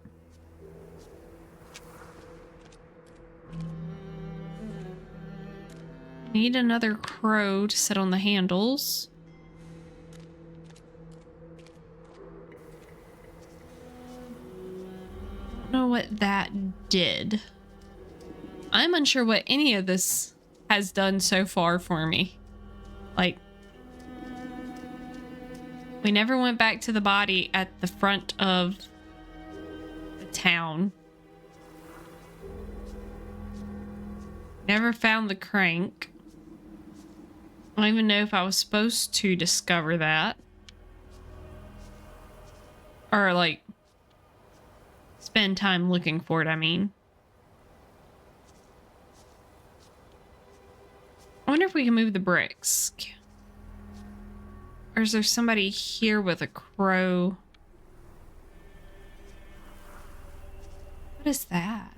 Need another crow to sit on the handles. Don't know what that did. I'm unsure what any of this has done so far for me. Like, we never went back to the body at the front of the town. Never found the crank. I don't even know if I was supposed to discover that. Or, like, spend time looking for it, I mean. I wonder if we can move the bricks. Or is there somebody here with a crow? What is that?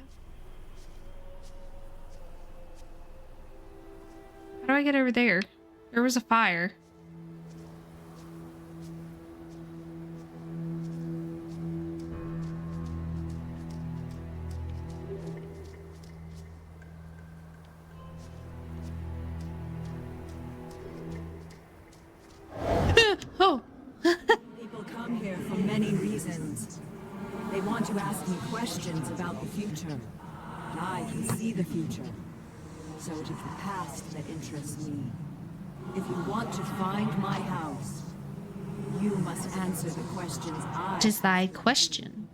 How do I get over there? There was a fire. Oh. People come here for many reasons. They want to ask me questions about the future. And I can see the future. So it is the past that interests me. If you want to find my house, you must answer the questions I... What is thy question?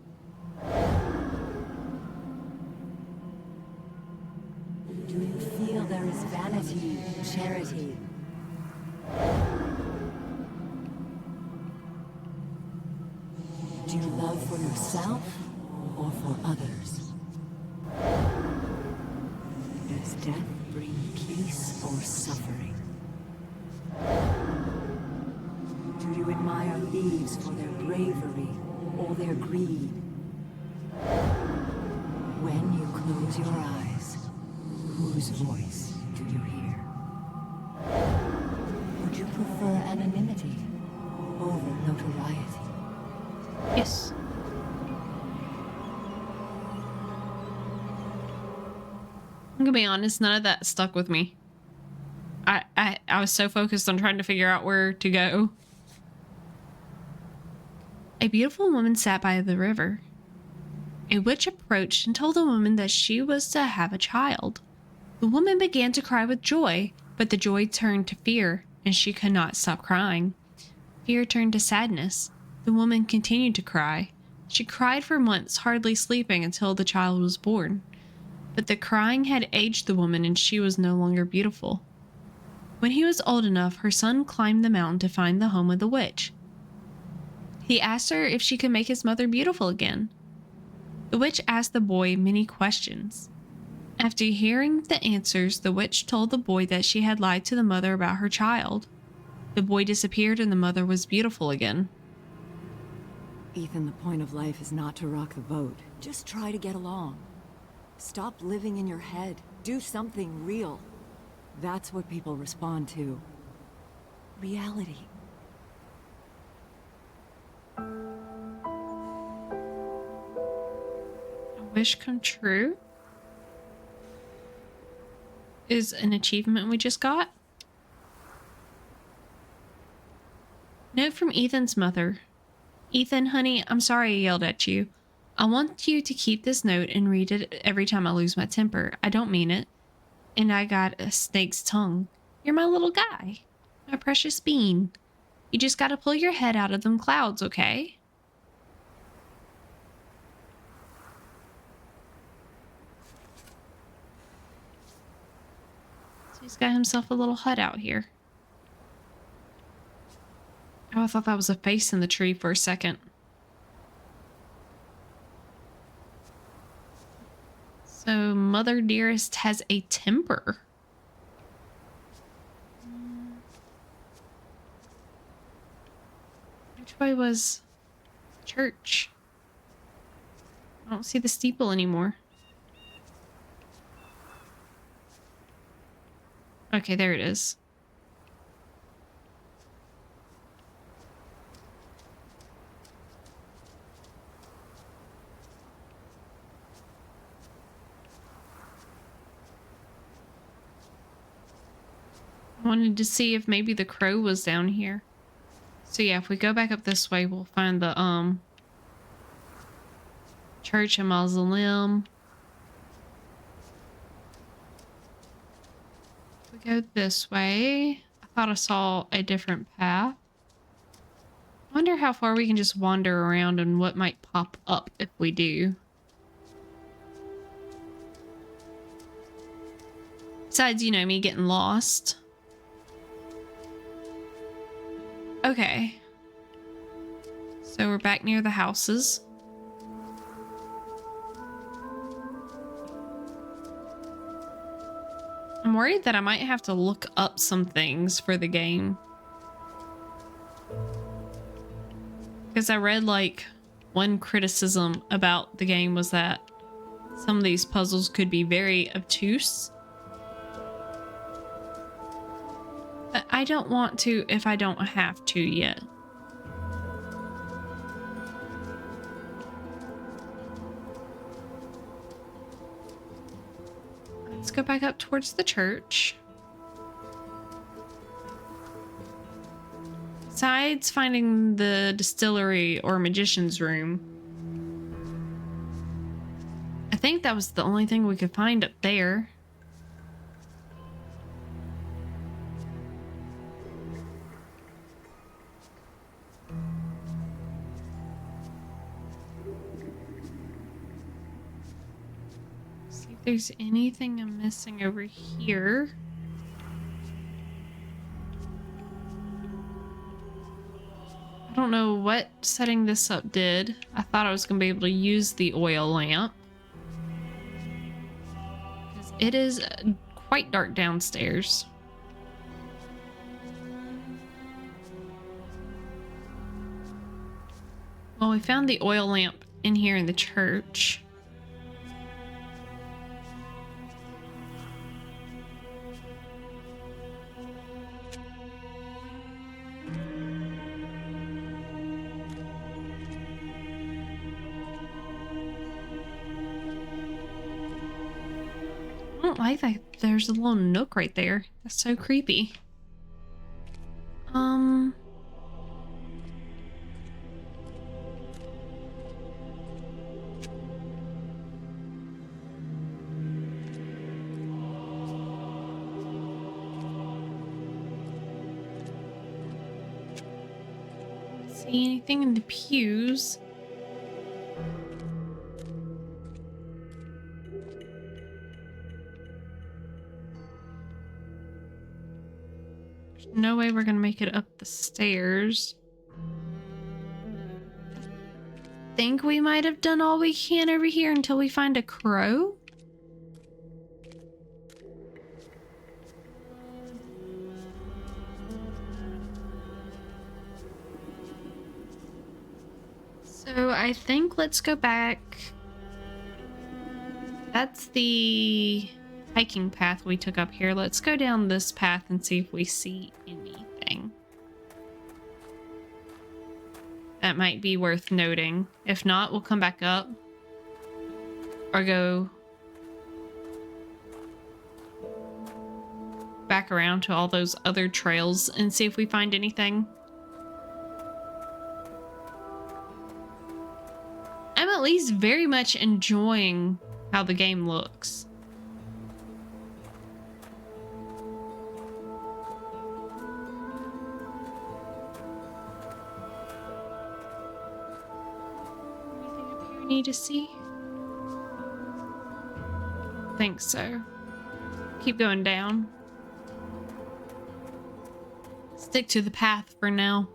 Do you feel there is vanity in charity? Do you love for yourself or for others? Does death bring peace or suffering? Do you admire thieves for their bravery or their greed? When you close your eyes, whose voice do you hear? Would prefer anonymity over notoriety. Yes. I'm gonna be honest, none of that stuck with me. I was so focused on trying to figure out where to go. A beautiful woman sat by the river. A witch approached and told the woman that she was to have a child. The woman began to cry with joy, but the joy turned to fear, and she could not stop crying. Fear turned to sadness. The woman continued to cry. She cried for months, hardly sleeping until the child was born. But the crying had aged the woman, and she was no longer beautiful. When he was old enough, her son climbed the mountain to find the home of the witch. He asked her if she could make his mother beautiful again. The witch asked the boy many questions. After hearing the answers, the witch told the boy that she had lied to the mother about her child. The boy disappeared and the mother was beautiful again. Ethan, the point of life is not to rock the boat. Just try to get along. Stop living in your head. Do something real. That's what people respond to. Reality. A wish come true is an achievement we just got. Note from Ethan's mother. Ethan, honey, I'm sorry I yelled at you. I want you to keep this note and read it every time I lose my temper. I don't mean it. And I got a snake's tongue. You're my little guy. My precious bean. You just gotta pull your head out of them clouds, okay? So he's got himself a little hut out here. Oh, I thought that was a face in the tree for a second. So, Mother Dearest has a temper. Which way was church? I don't see the steeple anymore. Okay, there it is. I wanted to see if maybe the crow was down here. So yeah, if we go back up this way, we'll find the church and mausoleum. If we go this way, I thought I saw a different path. I wonder how far we can just wander around and what might pop up if we do. Besides, you know, me getting lost. Okay. So we're back near the houses. I'm worried that I might have to look up some things for the game. Because I read like one criticism about the game was that some of these puzzles could be very obtuse. But I don't want to if I don't have to yet. Let's go back up towards the church. Besides finding the distillery or magician's room, I think that was the only thing we could find up there. See if there's anything I'm missing over here. I don't know what setting this up did. I thought I was going to be able to use the oil lamp. Because it is quite dark downstairs. Well, we found the oil lamp in here in the church. don't like that there's a little nook right there. That's so creepy. See anything in the pews? There's no way we're gonna make it up the stairs. Think we might have done all we can over here until we find a crow? So I think let's go back. That's the hiking path we took up here. Let's go down this path and see if we see anything. That might be worth noting. If not, we'll come back up or go back around to all those other trails and see if we find anything. I'm at least very much enjoying how the game looks. Anything up here we need to see? Think so. Keep going down. Stick to the path for now.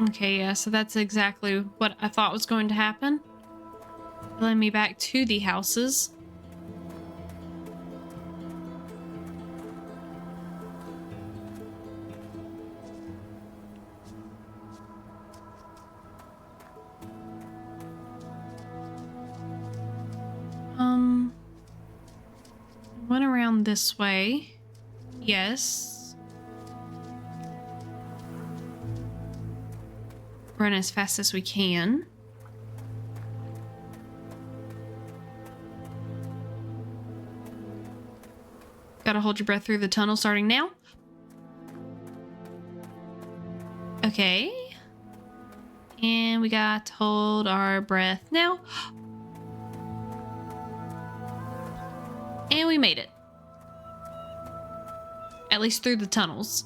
Okay, yeah, so that's exactly what I thought was going to happen. Led me back to the houses. Went around this way. Yes. Run as fast as we can. Gotta hold your breath through the tunnel starting now. Okay. And we got to hold our breath now. And we made it. At least through the tunnels.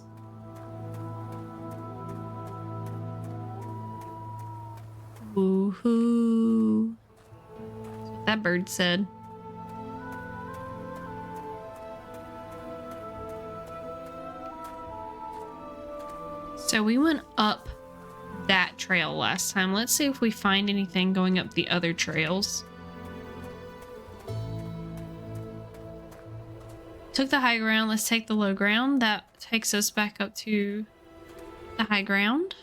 Woohoo. That's what that bird said. So we went up that trail last time. Let's see if we find anything going up the other trails. Took the high ground. Let's take the low ground. That takes us back up to the high ground.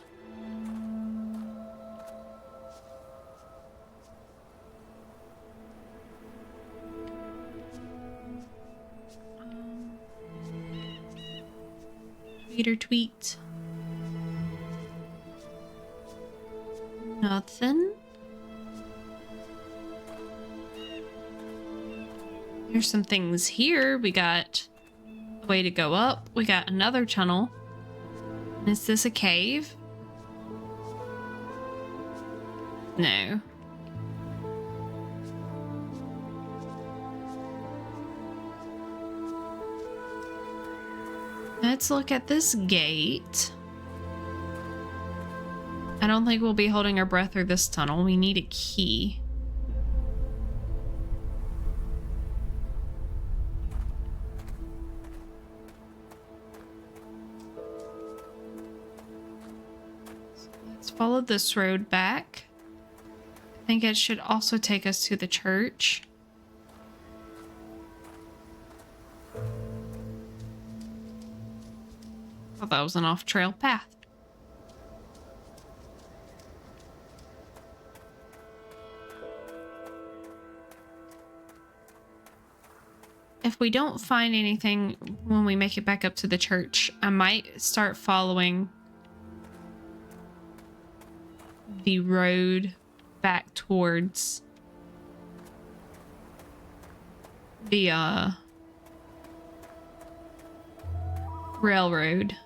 Tweet or tweet. Nothing. There's some things here. We got a way to go up. We got another tunnel. Is this a cave? No. Let's look at this gate. I don't think we'll be holding our breath through this tunnel. We need a key. So let's follow this road back. I think it should also take us to the church. Thought that was an off-trail path. If we don't find anything when we make it back up to the church, I might start following the road back towards the railroad.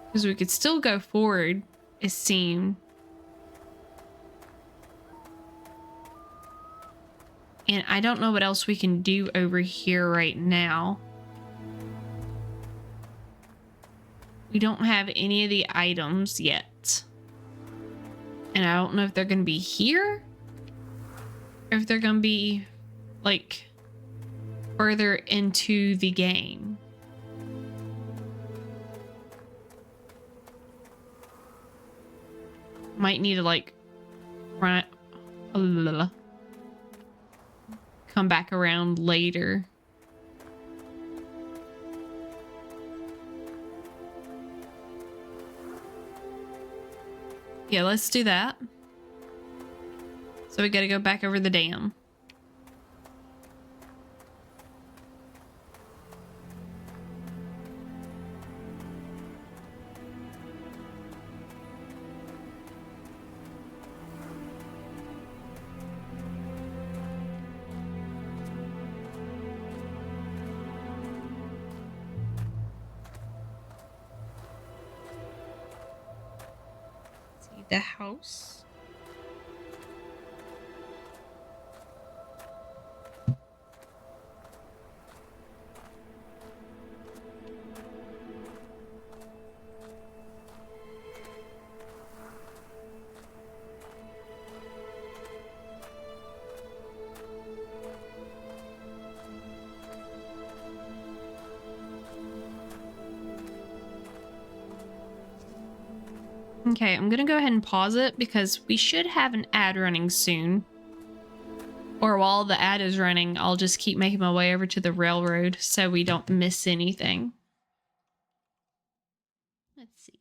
Because we could still go forward, it seemed. And I don't know what else we can do over here right now. We don't have any of the items yet. And I don't know if they're going to be here. Or if they're going to be, like, further into the game. Might need to, like, run... come back around later. Yeah, let's do that. So we gotta go back over the dam. See the house. Okay, I'm gonna go ahead and pause it because we should have an ad running soon. Or while the ad is running, I'll just keep making my way over to the railroad so we don't miss anything. Let's see.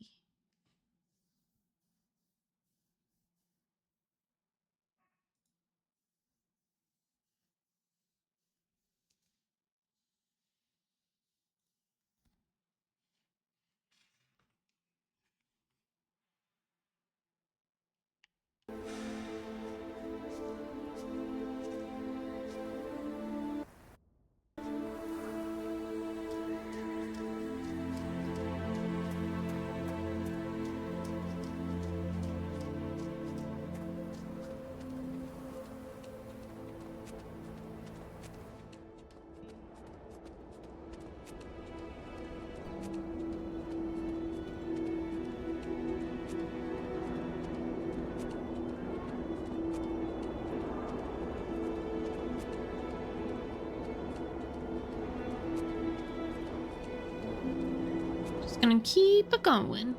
Just gonna keep it going.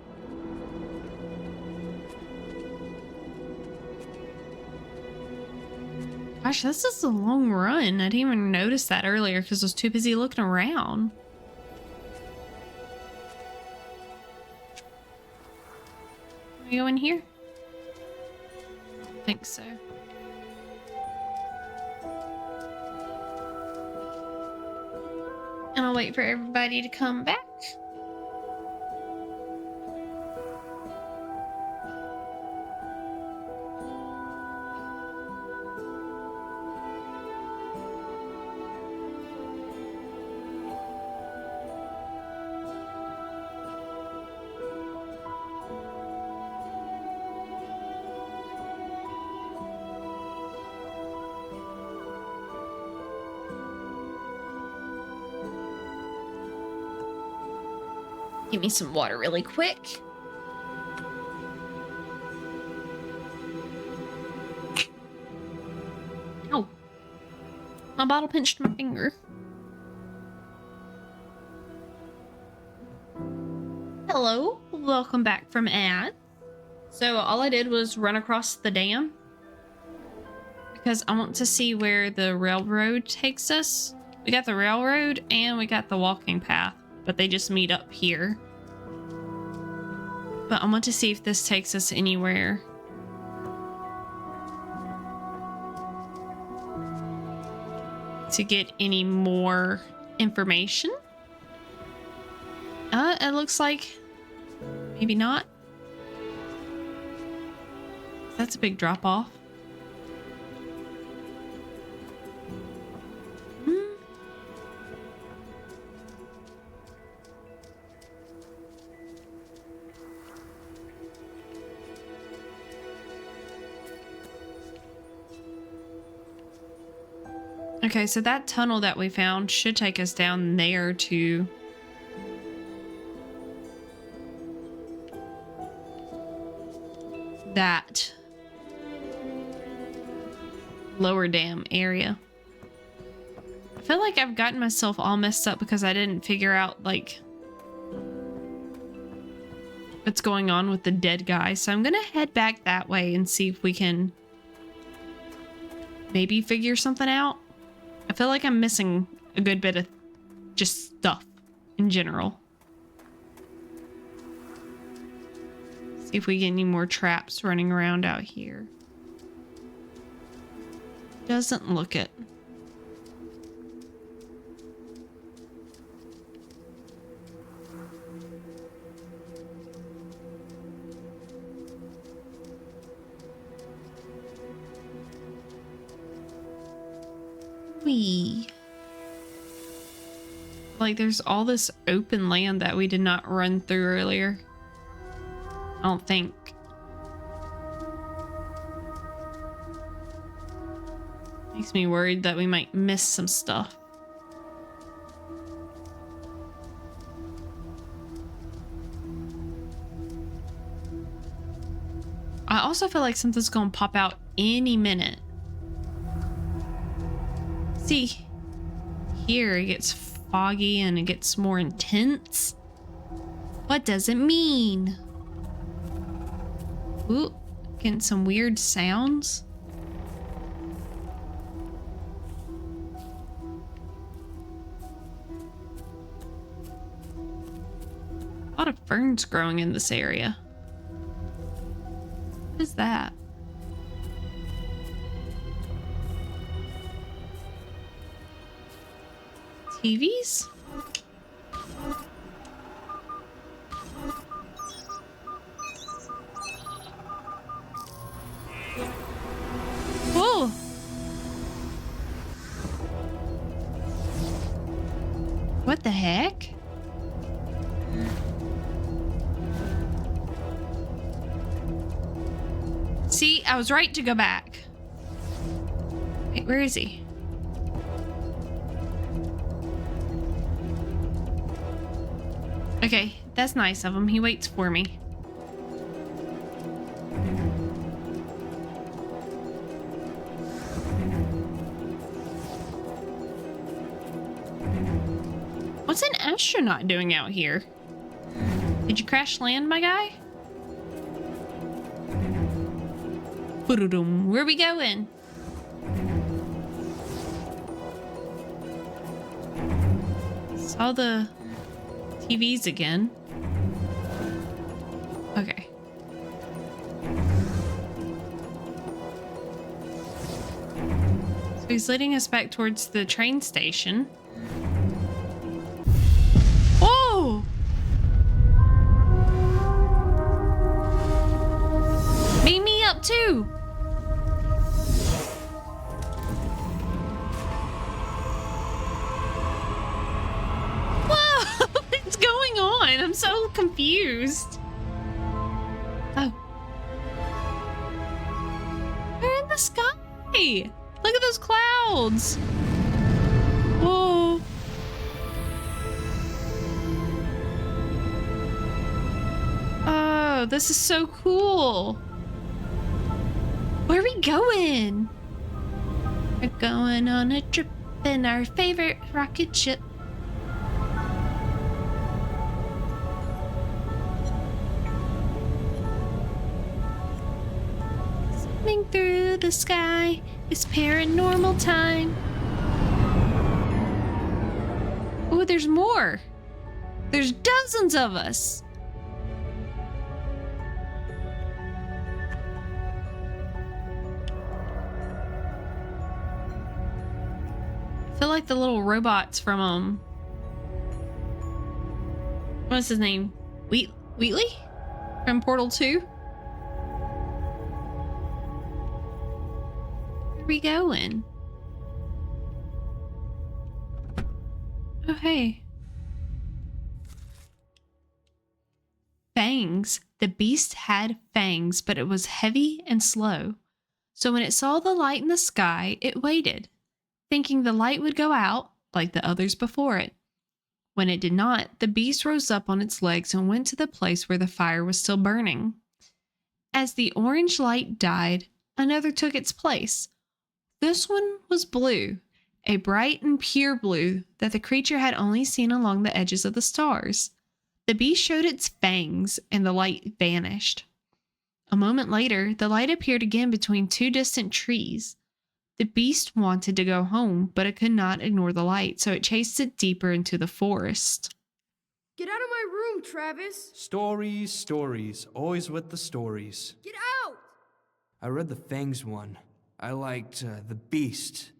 Gosh, this is a long run. I didn't even notice that earlier because I was too busy looking around. Can we go in here? I don't think so. And I'll wait for everybody to come back. Give me some water really quick. Oh, my bottle pinched my finger. Hello, welcome back from ad. So all I did was run across the dam because I want to see where the railroad takes us. We got the railroad and we got the walking path, but they just meet up here. But I want to see if this takes us anywhere. To get any more information. It looks like maybe not. That's a big drop off. Okay, so that tunnel that we found should take us down there to that lower dam area. I feel like I've gotten myself all messed up because I didn't figure out like what's going on with the dead guy. So I'm gonna head back that way and see if we can maybe figure something out. I feel like I'm missing a good bit of just stuff in general. See if we get any more traps running around out here. Doesn't look it. Wee. Like there's all this open land that we did not run through earlier. I don't think. Makes me worried that we might miss some stuff. I also feel like something's gonna pop out any minute. See, here it gets foggy and it gets more intense. What does it mean? Ooh, getting some weird sounds. A lot of ferns growing in this area. What is that? TVs? Whoa! What the heck? See, I was right to go back. Wait, where is he? Okay, that's nice of him. He waits for me. What's an astronaut doing out here? Did you crash land, my guy? Where are we going? Saw the TVs again. Okay. So he's leading us back towards the train station. Oh! Beat me up too! I'm so confused. Oh. We're in the sky. Look at those clouds. Whoa. Oh, this is so cool. Where are we going? We're going on a trip in our favorite rocket ship. Through the sky is paranormal time. Oh, there's more. There's dozens of us. I feel like the little robots from what's his name? Wheatley? From Portal 2? Where are we going? Oh, hey. Fangs. The beast had fangs, but it was heavy and slow. So when it saw the light in the sky, it waited. thinking the light would go out like the others before it. When it did not, the beast rose up on its legs and went to the place where the fire was still burning. As the orange light died, another took its place. This one was blue, a bright and pure blue that the creature had only seen along the edges of the stars. The beast showed its fangs, and the light vanished. A moment later, the light appeared again between two distant trees. The beast wanted to go home, but it could not ignore the light, so it chased it deeper into the forest. Get out of my room, Travis! Stories, always with the stories. Get out! I read the Fangs one. I liked the Beast.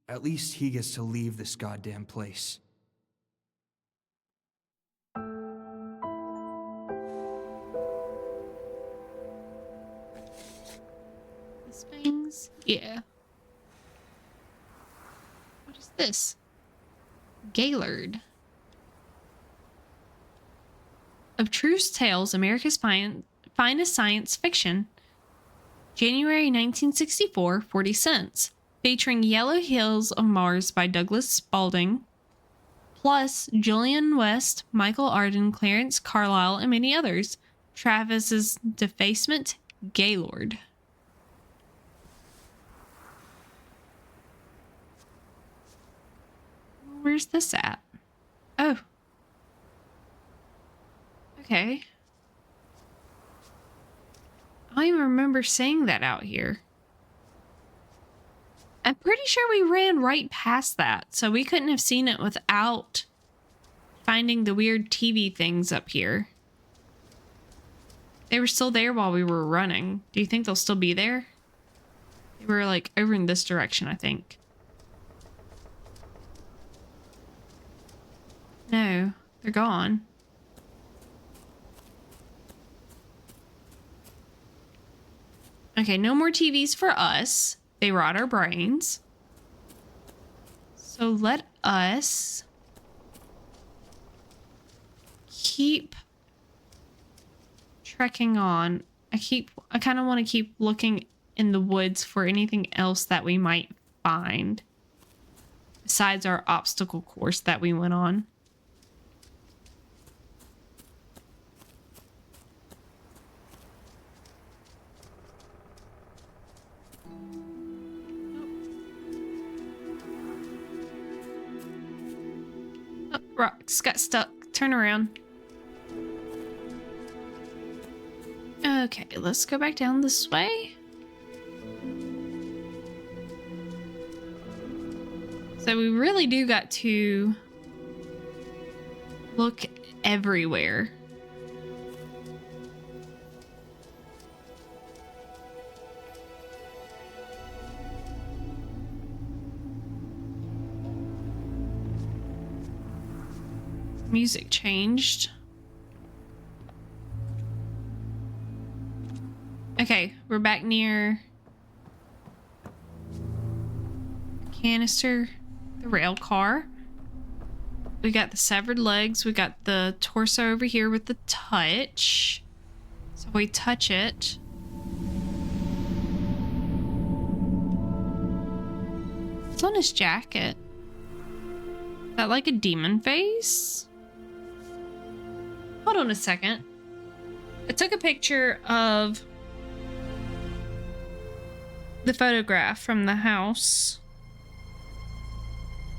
At least he gets to leave this goddamn place. These fangs? Yeah. What is this? Gaylord. Of Truth's Tales, America's Finest Science Fiction. January 1964, 40 cents. Featuring Yellow Hills of Mars by Douglas Spalding. Plus Julian West, Michael Arden, Clarence Carlyle, and many others. Travis's Defacement, Gaylord. Where's this at? Oh. Okay. I don't even remember saying that out here. I'm pretty sure we ran right past that, so we couldn't have seen it without finding the weird TV things up here. They were still there while we were running. Do you think they'll still be there? They were like over in this direction, I think. No, they're gone. Okay, no more TVs for us. They rot our brains. So let us keep trekking on. I kind of want to keep looking in the woods for anything else that we might find besides our obstacle course that we went on. Oh, rocks got stuck. Turn around. Okay, let's go back down this way. So we really do got to look everywhere. Music changed. Okay, we're back near canister, the rail car. We got the severed legs. We got the torso over here with the touch. So we touch it. What's on his jacket? Is that like a demon face? Hold on a second. I took a picture of the photograph from the house.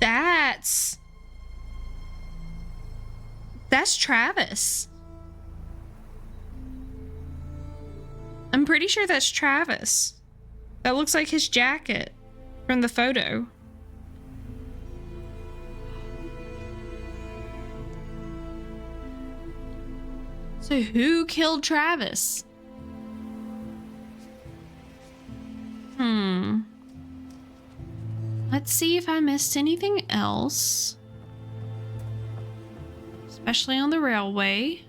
That's Travis. I'm pretty sure that's Travis. That looks like his jacket from the photo. So who killed Travis? Let's see if I missed anything else. Especially on the railway.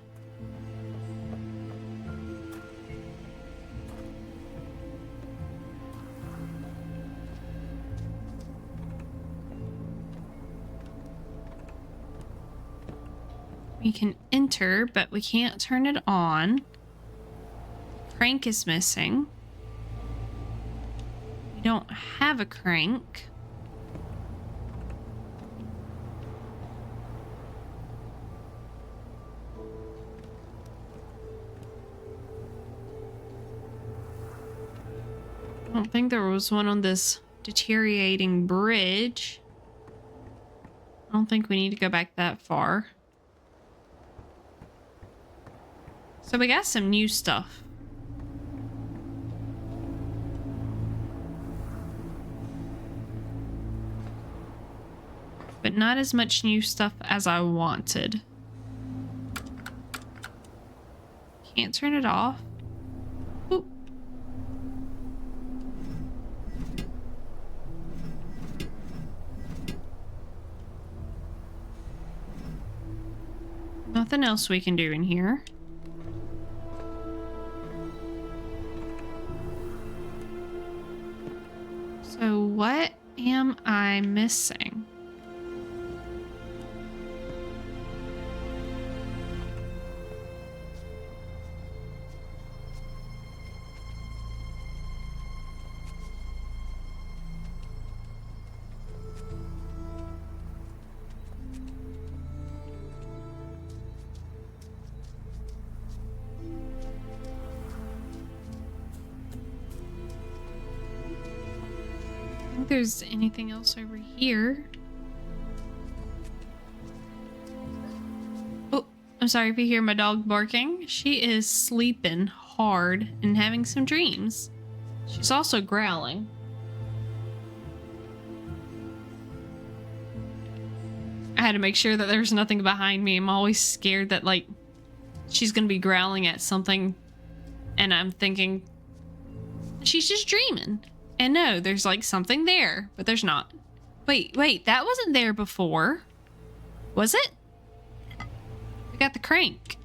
We can enter, but we can't turn it on. Crank is missing. We don't have a crank. I don't think there was one on this deteriorating bridge. I don't think we need to go back that far. So we got some new stuff. But not as much new stuff as I wanted. Can't turn it off. Oop. Nothing else we can do in here. So what am I missing? Think there's anything else over here. Oh, I'm sorry if you hear my dog barking. She is sleeping hard and having some dreams. She's also growling. I had to make sure that there's nothing behind me. I'm always scared that, like, she's gonna be growling at something and I'm thinking she's just dreaming. And no, there's like something there, but there's not. Wait, that wasn't there before. Was it? We got the crank.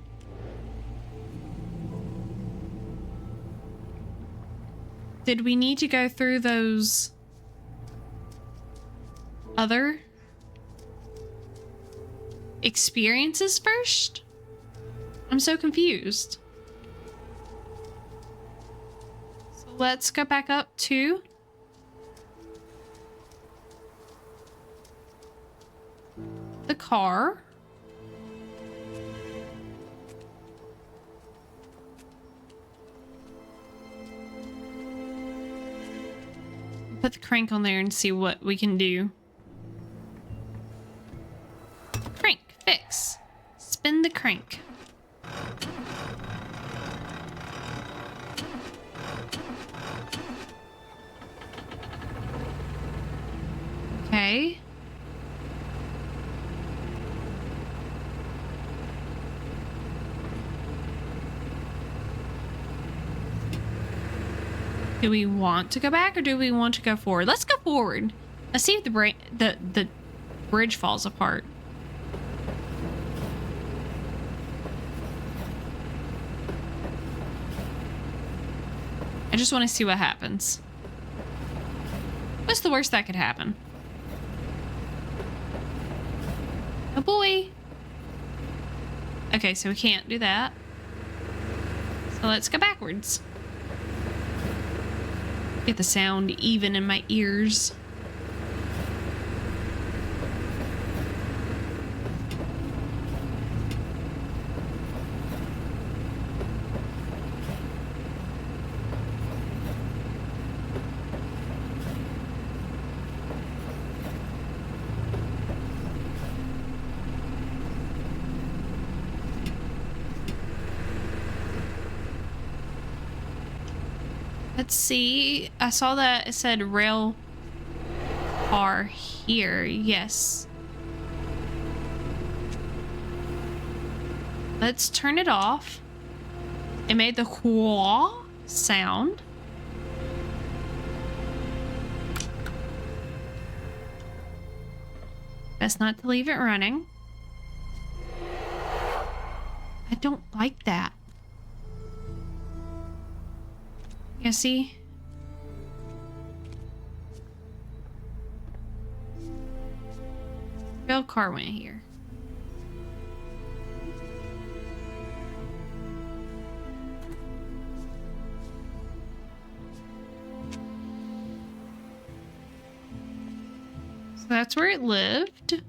Did we need to go through those other experiences first? I'm so confused. So let's go back up to the car. Put the crank on there and see what we can do. Crank, fix. Spin the crank. Okay. Do we want to go back or do we want to go forward? Let's go forward. Let's see if the bridge falls apart. I just want to see what happens. What's the worst that could happen? Oh boy. Okay, so we can't do that. So let's go backwards. Get the sound even in my ears. Let's see. I saw that it said rail car here. Yes. Let's turn it off. It made the wah sound. Best not to leave it running. I don't like that. Yeah, see? Rail car went here. So that's where it lived.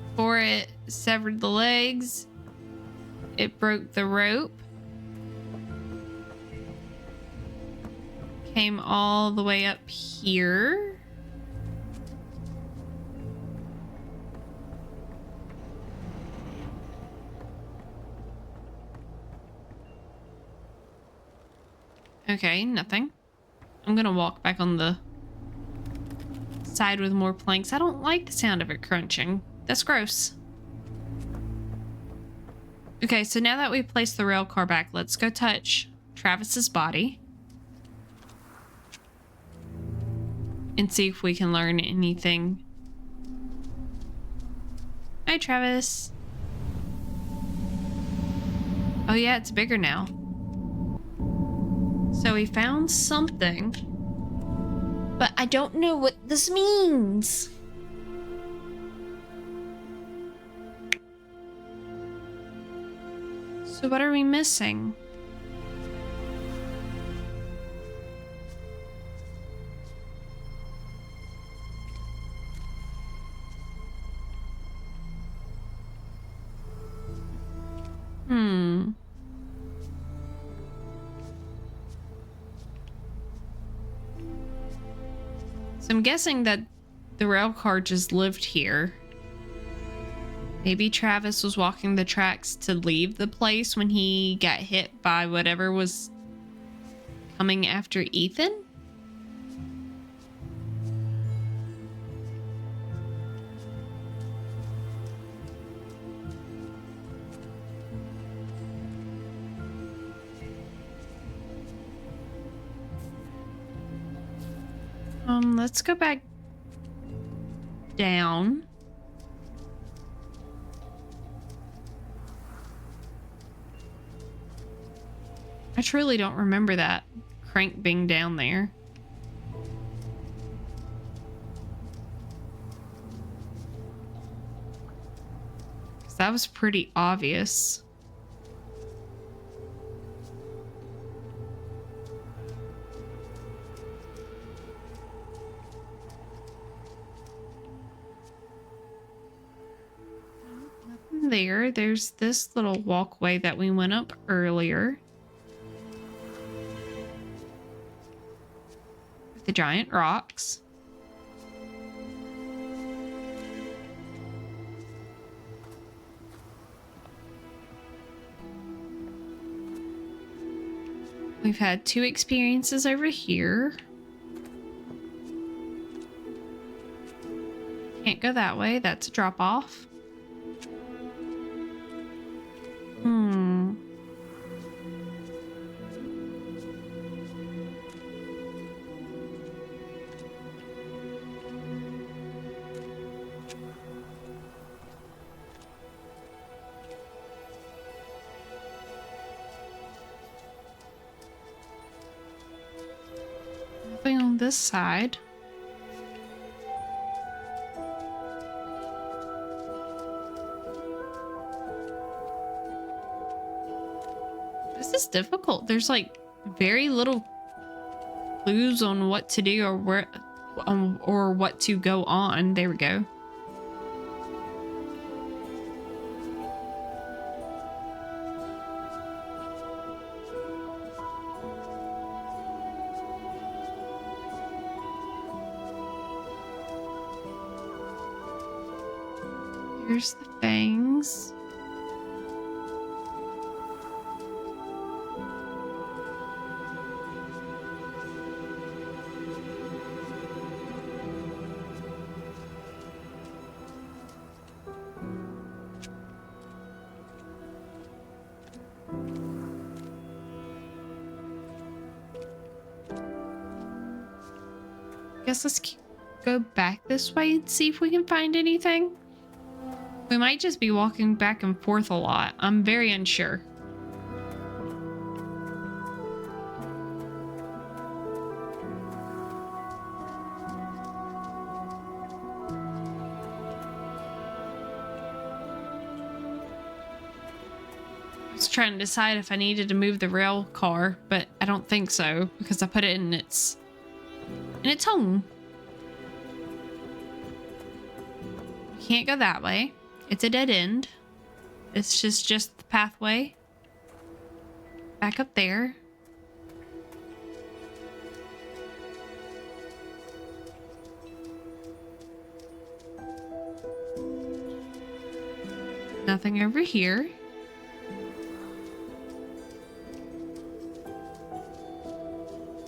Before it severed the legs, it broke the rope. came all the way up here. Okay, nothing. I'm gonna walk back on the side with more planks. I don't like the sound of it crunching. That's gross. Okay, so now that we've placed the rail car back, let's go touch Travis's body and see if we can learn anything. Hi, Travis. Oh yeah, it's bigger now. So we found something, but I don't know what this means. So what are we missing? So I'm guessing that the rail car just lived here. Maybe Travis was walking the tracks to leave the place when he got hit by whatever was coming after Ethan? Let's go back down. I truly don't remember that crank being down there. Because that was pretty obvious. Nothing there. There's this little walkway that we went up earlier. The giant rocks. We've had 2 experiences over here. Can't go that way. That's a drop off. Nothing on this side. This is difficult. There's like very little clues on what to do or where or what to go on. There we go. Here's the fangs. Guess let's go back this way and see if we can find anything. We might just be walking back and forth a lot. I'm very unsure. I was trying to decide if I needed to move the rail car, but I don't think so because I put it in its home. Can't go that way. It's a dead end. It's just the pathway. Back up there. Nothing over here.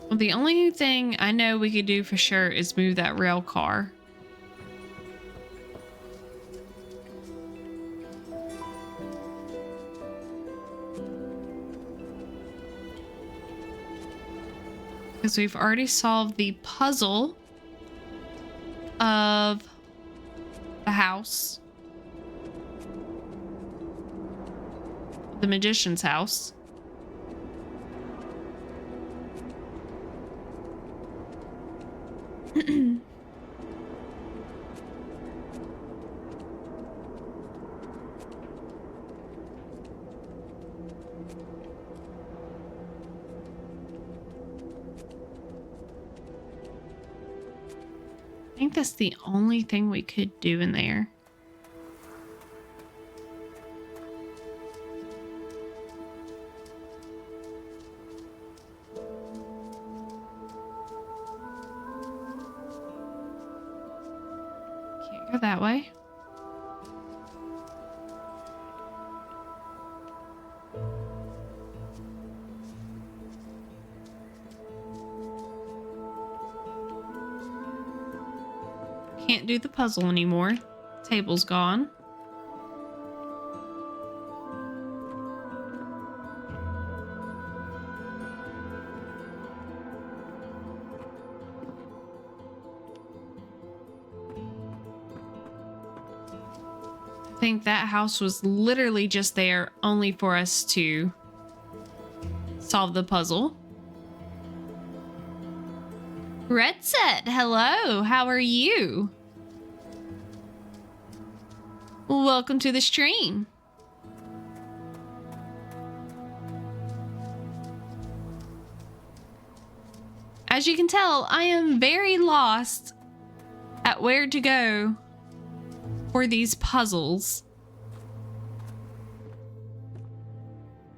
Well, the only thing I know we could do for sure is move that rail car. Because we've already solved the puzzle of the house. The magician's house. I think that's the only thing we could do in there. Can't go that way. Can't do the puzzle anymore. Table's gone. I think that house was literally just there only for us to solve the puzzle. Red Set, hello, how are you? Welcome to the stream. As you can tell, I am very lost at where to go for these puzzles.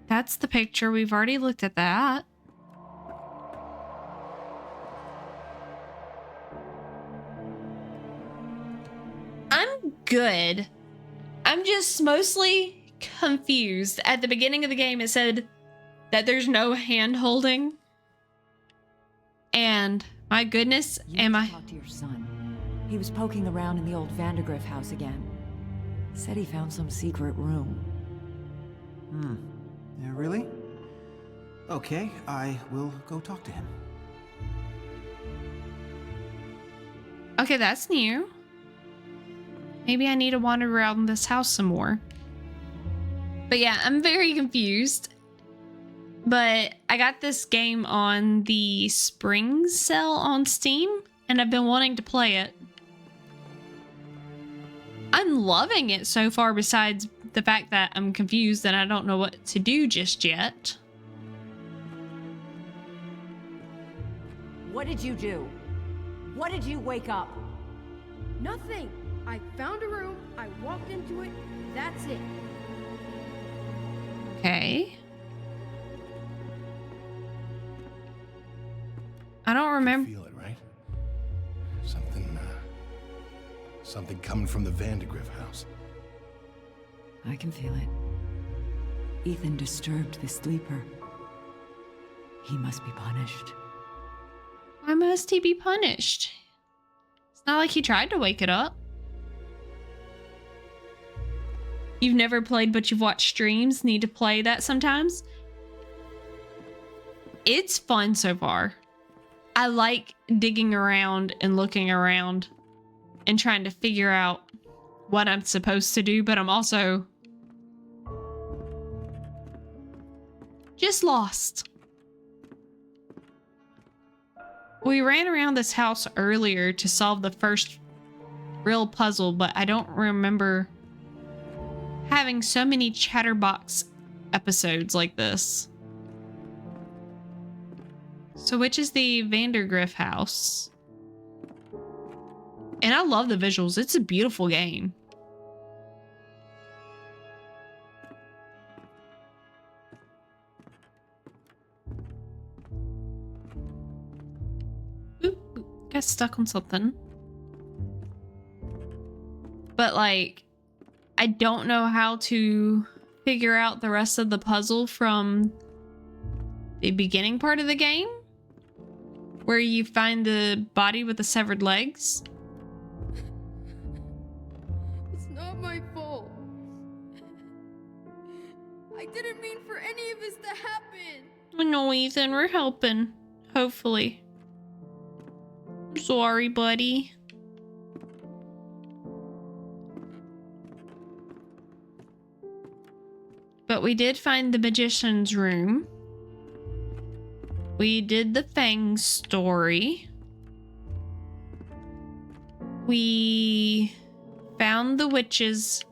That's the picture. We've already looked at that. I'm good. I'm just mostly confused. At the beginning of the game, it said that there's no hand holding. And my goodness, am I... Talk to your son. He was poking around in the old Vandergriff house again. Said he found some secret room. Yeah, really? Okay, I will go talk to him. Okay, that's new. Maybe I need to wander around this house some more. But yeah, I'm very confused. But I got this game on the spring sale on Steam, and I've been wanting to play it. I'm loving it so far, besides the fact that I'm confused and I don't know what to do just yet. What did you do? What did you wake up? Nothing. I found a room, I walked into it, that's it. Okay. I don't remember. You feel it, right? Something coming from the Vandergriff house. I can feel it. Ethan disturbed the sleeper. He must be punished. Why must he be punished? It's not like he tried to wake it up. You've never played, but you've watched streams. Need to play that sometimes. It's fun so far. I like digging around and looking around and trying to figure out what I'm supposed to do, but I'm also just lost. We ran around this house earlier to solve the first real puzzle, but I don't remember having so many Chatterbox episodes like this. So which is the Vandergriff house? And I love the visuals. It's a beautiful game. Oop, got stuck on something. But like, I don't know how to figure out the rest of the puzzle from the beginning part of the game, where you find the body with the severed legs. It's not my fault. I didn't mean for any of this to happen. No, Ethan, we're helping. Hopefully. I'm sorry, buddy. But we did find the magician's room. We did the Fang story. We found the witch's...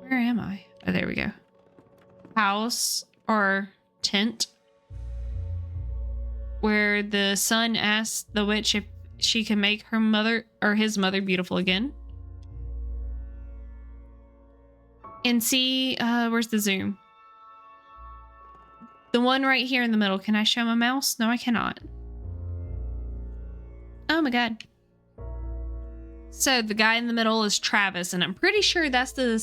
Where am I? Oh, there we go. House or tent. Where the son asked the witch if she can make her mother or his mother beautiful again. And see, where's the zoom? The one right here in the middle. Can I show my mouse? No, I cannot. Oh my god. So the guy in the middle is Travis, and I'm pretty sure that's the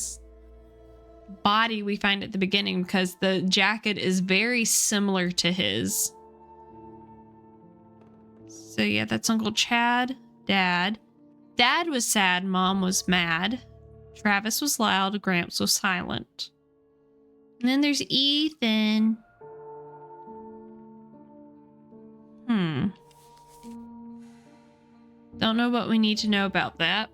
body we find at the beginning because the jacket is very similar to his. So yeah, that's Uncle Chad, Dad. Dad was sad, Mom was mad. Travis was loud, Gramps was silent. And then there's Ethan. Don't know what we need to know about that.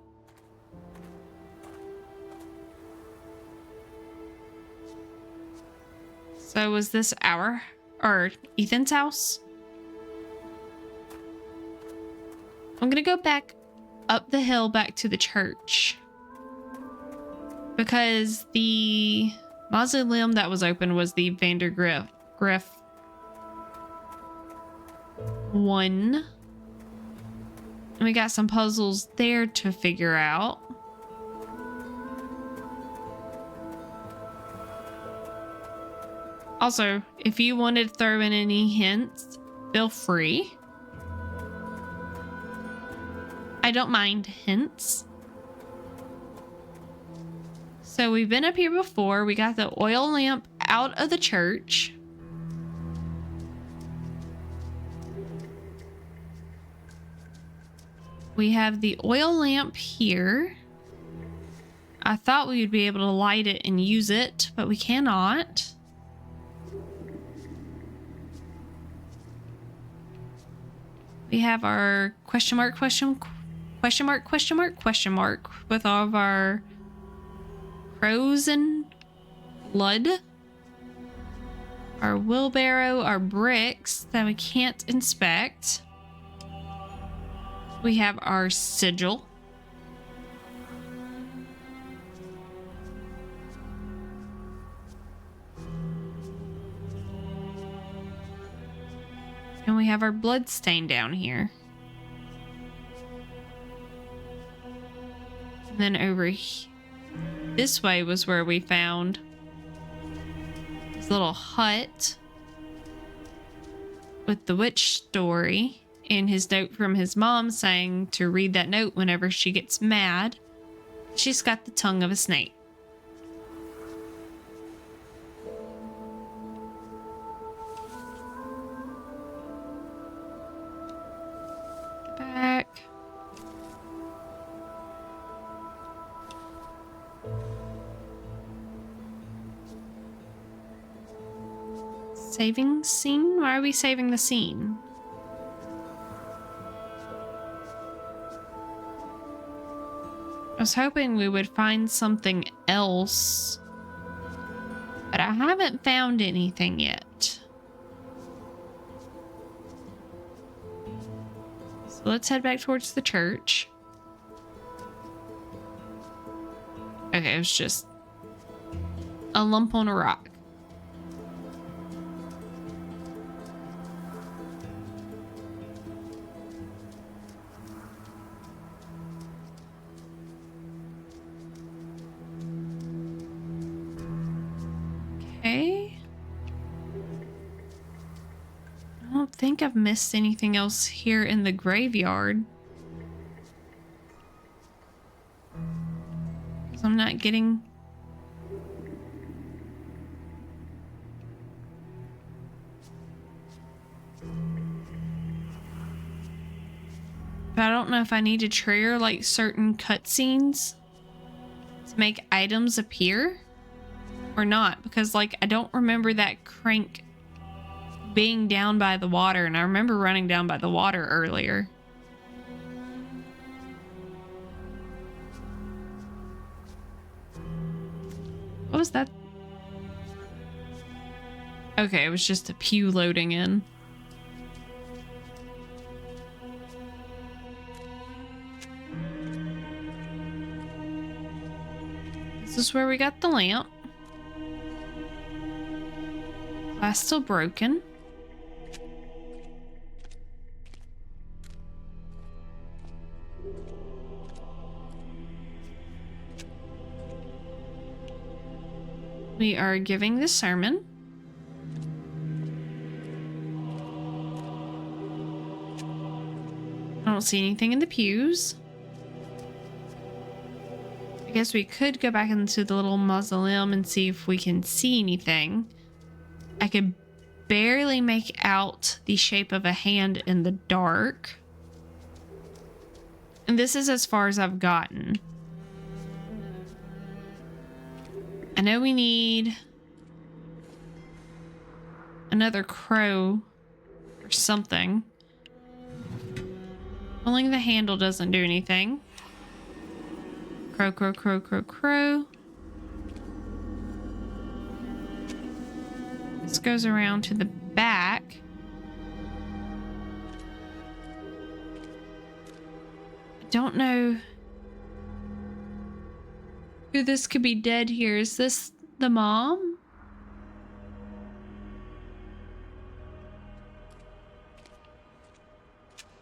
So was this our or Ethan's house? I'm gonna go back up the hill back to the church. Because the mausoleum that was open was the Vandergriff one. And we got some puzzles there to figure out. Also, if you wanted to throw in any hints, feel free. I don't mind hints. So we've been up here before. We got the oil lamp out of the church. We have the oil lamp here. I thought we would be able to light it and use it, but we cannot. We have our question mark with all of our crows and blood. Our wheelbarrow, our bricks that we can't inspect. We have our sigil. And we have our blood stain down here. And then over this way was where we found this little hut with the witch story and his note from his mom saying to read that note whenever she gets mad. She's got the tongue of a snake. Back. Saving scene? Why are we saving the scene? I was hoping we would find something else, but I haven't found anything yet. So let's head back towards the church. Okay, it was just a lump on a rock. Okay. I don't think I've missed anything else here in the graveyard. getting... But I don't know if I need to trigger like certain cutscenes to make items appear or not, because like I don't remember that crank being down by the water, and I remember running down by the water earlier. What was that? Okay, it was just a pew loading in. This is where we got the lamp. Glass still broken. We are giving the sermon. I don't see anything in the pews. I guess we could go back into the little mausoleum and see if we can see anything. I could barely make out the shape of a hand in the dark. And this is as far as I've gotten. I know we need another crow or something. Pulling the handle doesn't do anything. Crow, crow, crow, crow, crow. This goes around to the back. I don't know who this could be dead here. Is this the mom?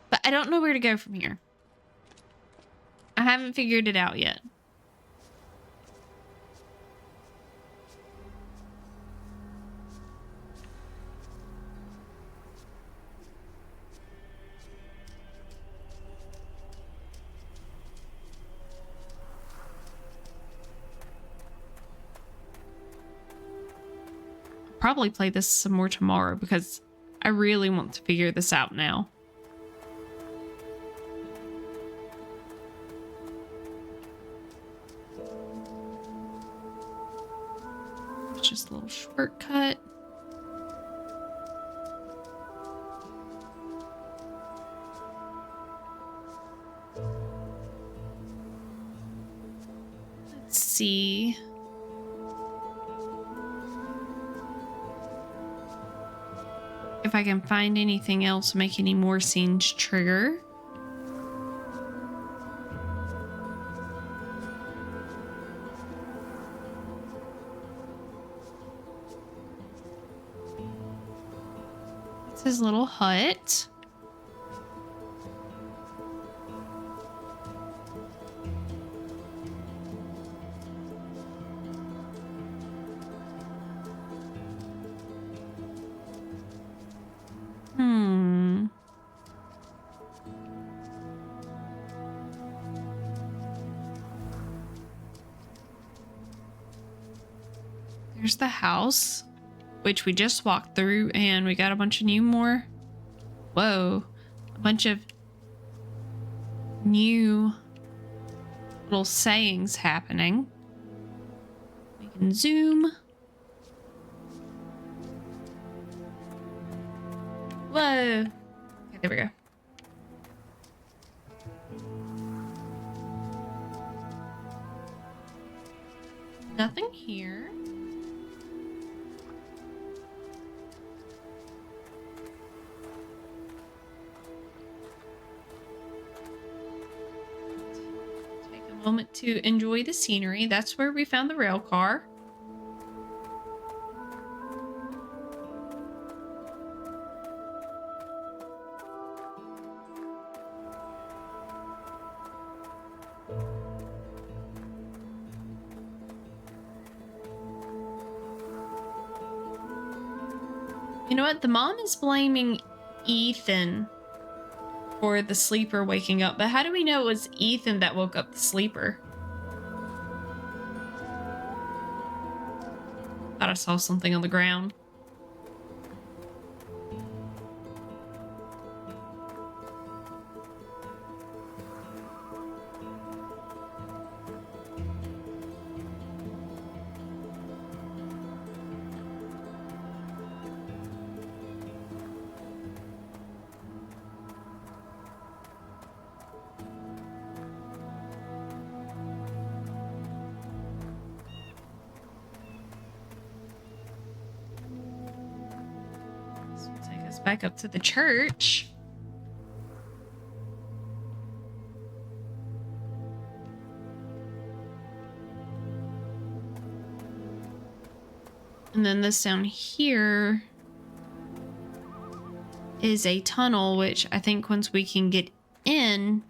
But I don't know where to go from here. I haven't figured it out yet. Probably play this some more tomorrow because I really want to figure this out now. It's just a little shortcut. Let's see. If I can find anything else, make any more scenes trigger. It's his little hut. There's the house, which we just walked through, and we got a bunch of a bunch of new little sayings happening. We can zoom. Whoa. Okay, there we go. Nothing here. Moment to enjoy the scenery. That's where we found the rail car. You know what? The mom is blaming Ethan for the sleeper waking up, but how do we know it was Ethan that woke up the sleeper? Thought I saw something on the ground. This will take us back up to the church. And then this down here is a tunnel, which I think once we can get in,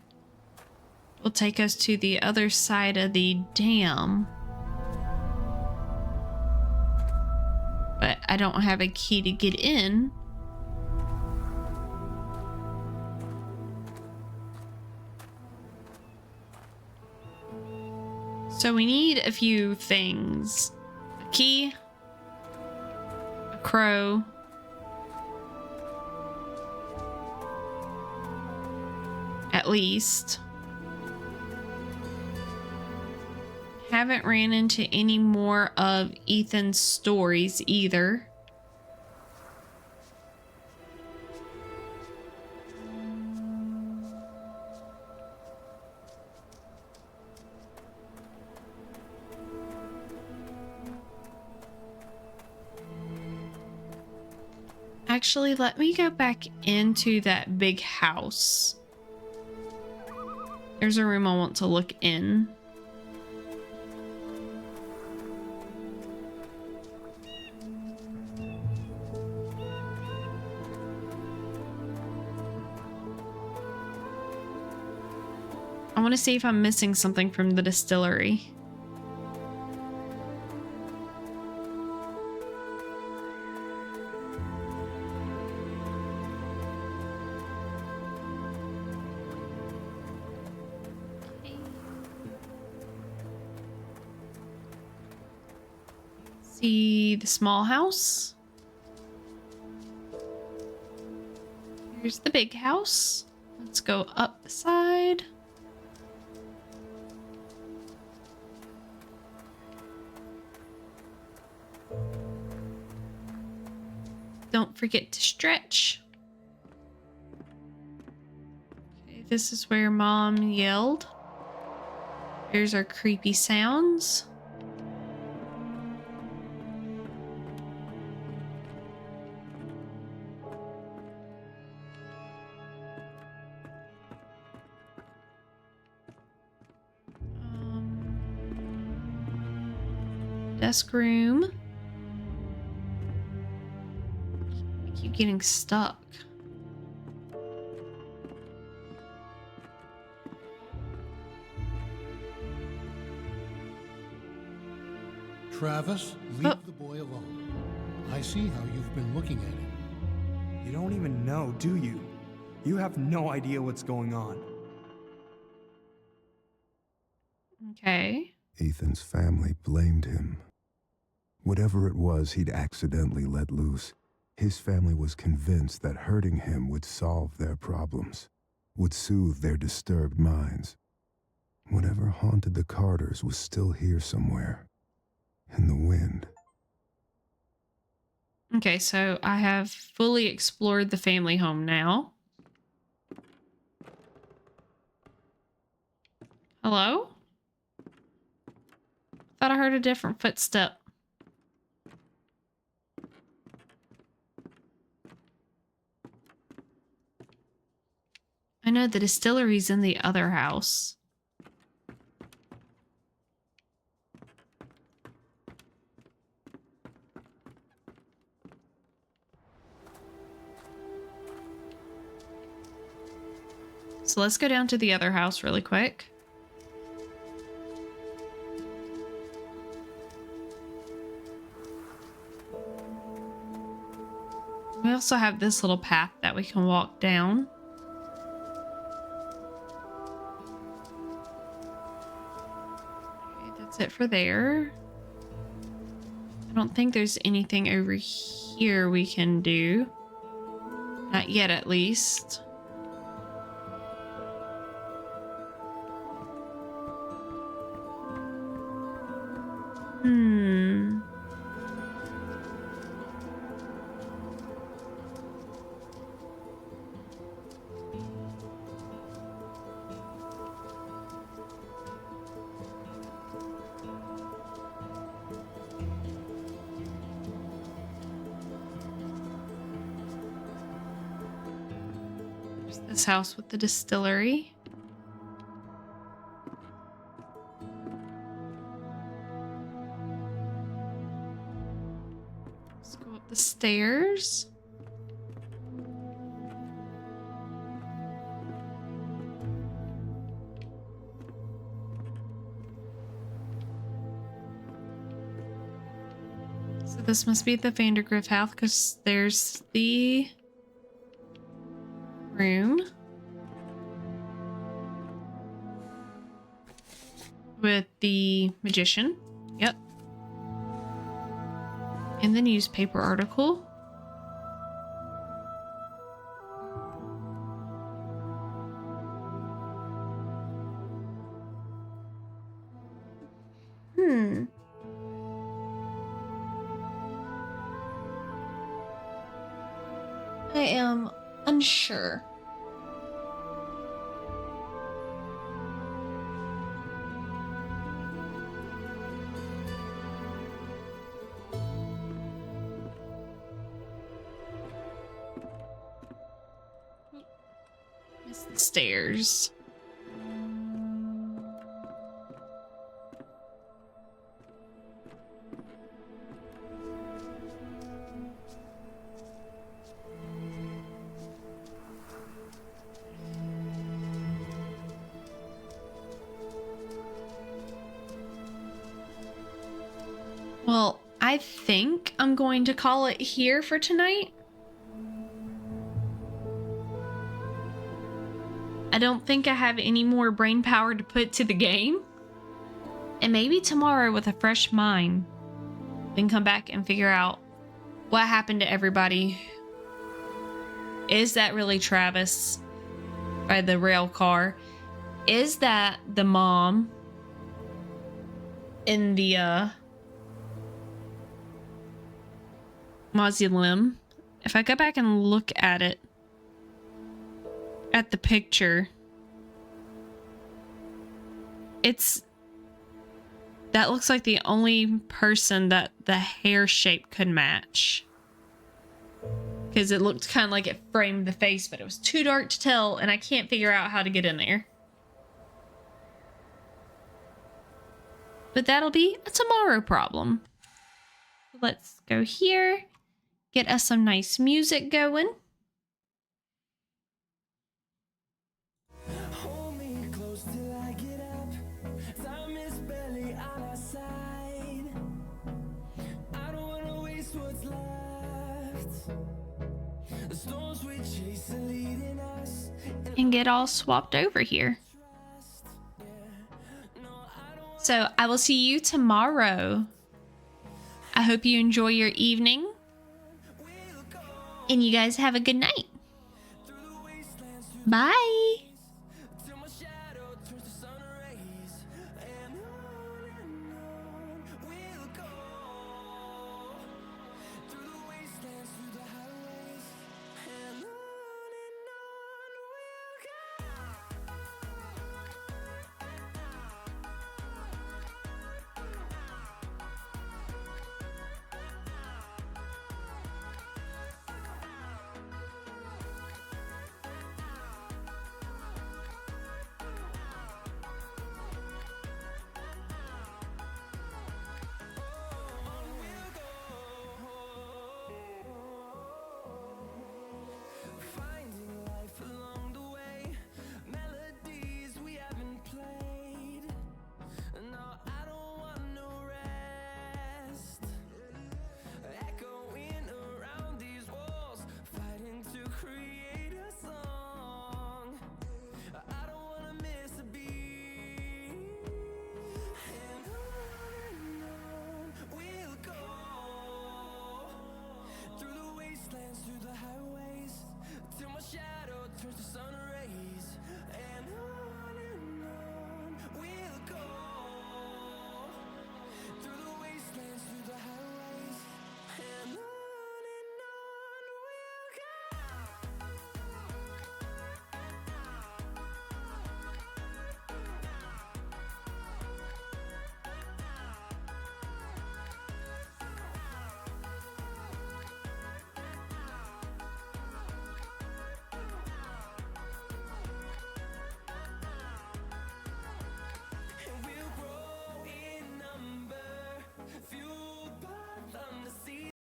will take us to the other side of the dam. But I don't have a key to get in. So we need a few things. A key, a crow, at least. Haven't ran into any more of Ethan's stories either. Actually, let me go back into that big house. There's a room I want to look in. I want to see if I'm missing something from the distillery. See the small house. Here's the big house. Let's go up the side. Don't forget to stretch. Okay, this is where Mom yelled. Here's our creepy sounds. Desk room. I keep getting stuck. Travis, leave the boy alone. I see how you've been looking at him. You don't even know, do you? You have no idea what's going on. Okay. Ethan's family blamed him. Whatever it was he'd accidentally let loose, his family was convinced that hurting him would solve their problems, would soothe their disturbed minds. Whatever haunted the Carters was still here somewhere, in the wind. Okay, so I have fully explored the family home now. Hello? Thought I heard a different footstep. I know the distillery's in the other house. So let's go down to the other house really quick. We also have this little path that we can walk down. Okay, that's it for there. I don't think there's anything over here we can do. Not yet, at least. There's this house with the distillery. Let's go up the stairs. So this must be the Vandergrift house because there's the room with the magician. Yep. And the newspaper article. I am unsure. Missed the stairs. Well, I think I'm going to call it here for tonight. I don't think I have any more brain power to put to the game. And maybe tomorrow with a fresh mind, then come back and figure out what happened to everybody. Is that really Travis by the rail car? Is that the mom in the mausoleum? If I go back and look at it, at the picture, that looks like the only person that the hair shape could match, because it looked kind of like it framed the face, but it was too dark to tell, and I can't figure out how to get in there. But that'll be a tomorrow problem. Let's go here, get us some nice music going. Hold me close till I get up. Time is barely on our side. I don't wanna waste what's left. The storms we chase are leading us. And get all swapped over here. So I will see you tomorrow. I hope you enjoy your evening. And you guys have a good night. Bye.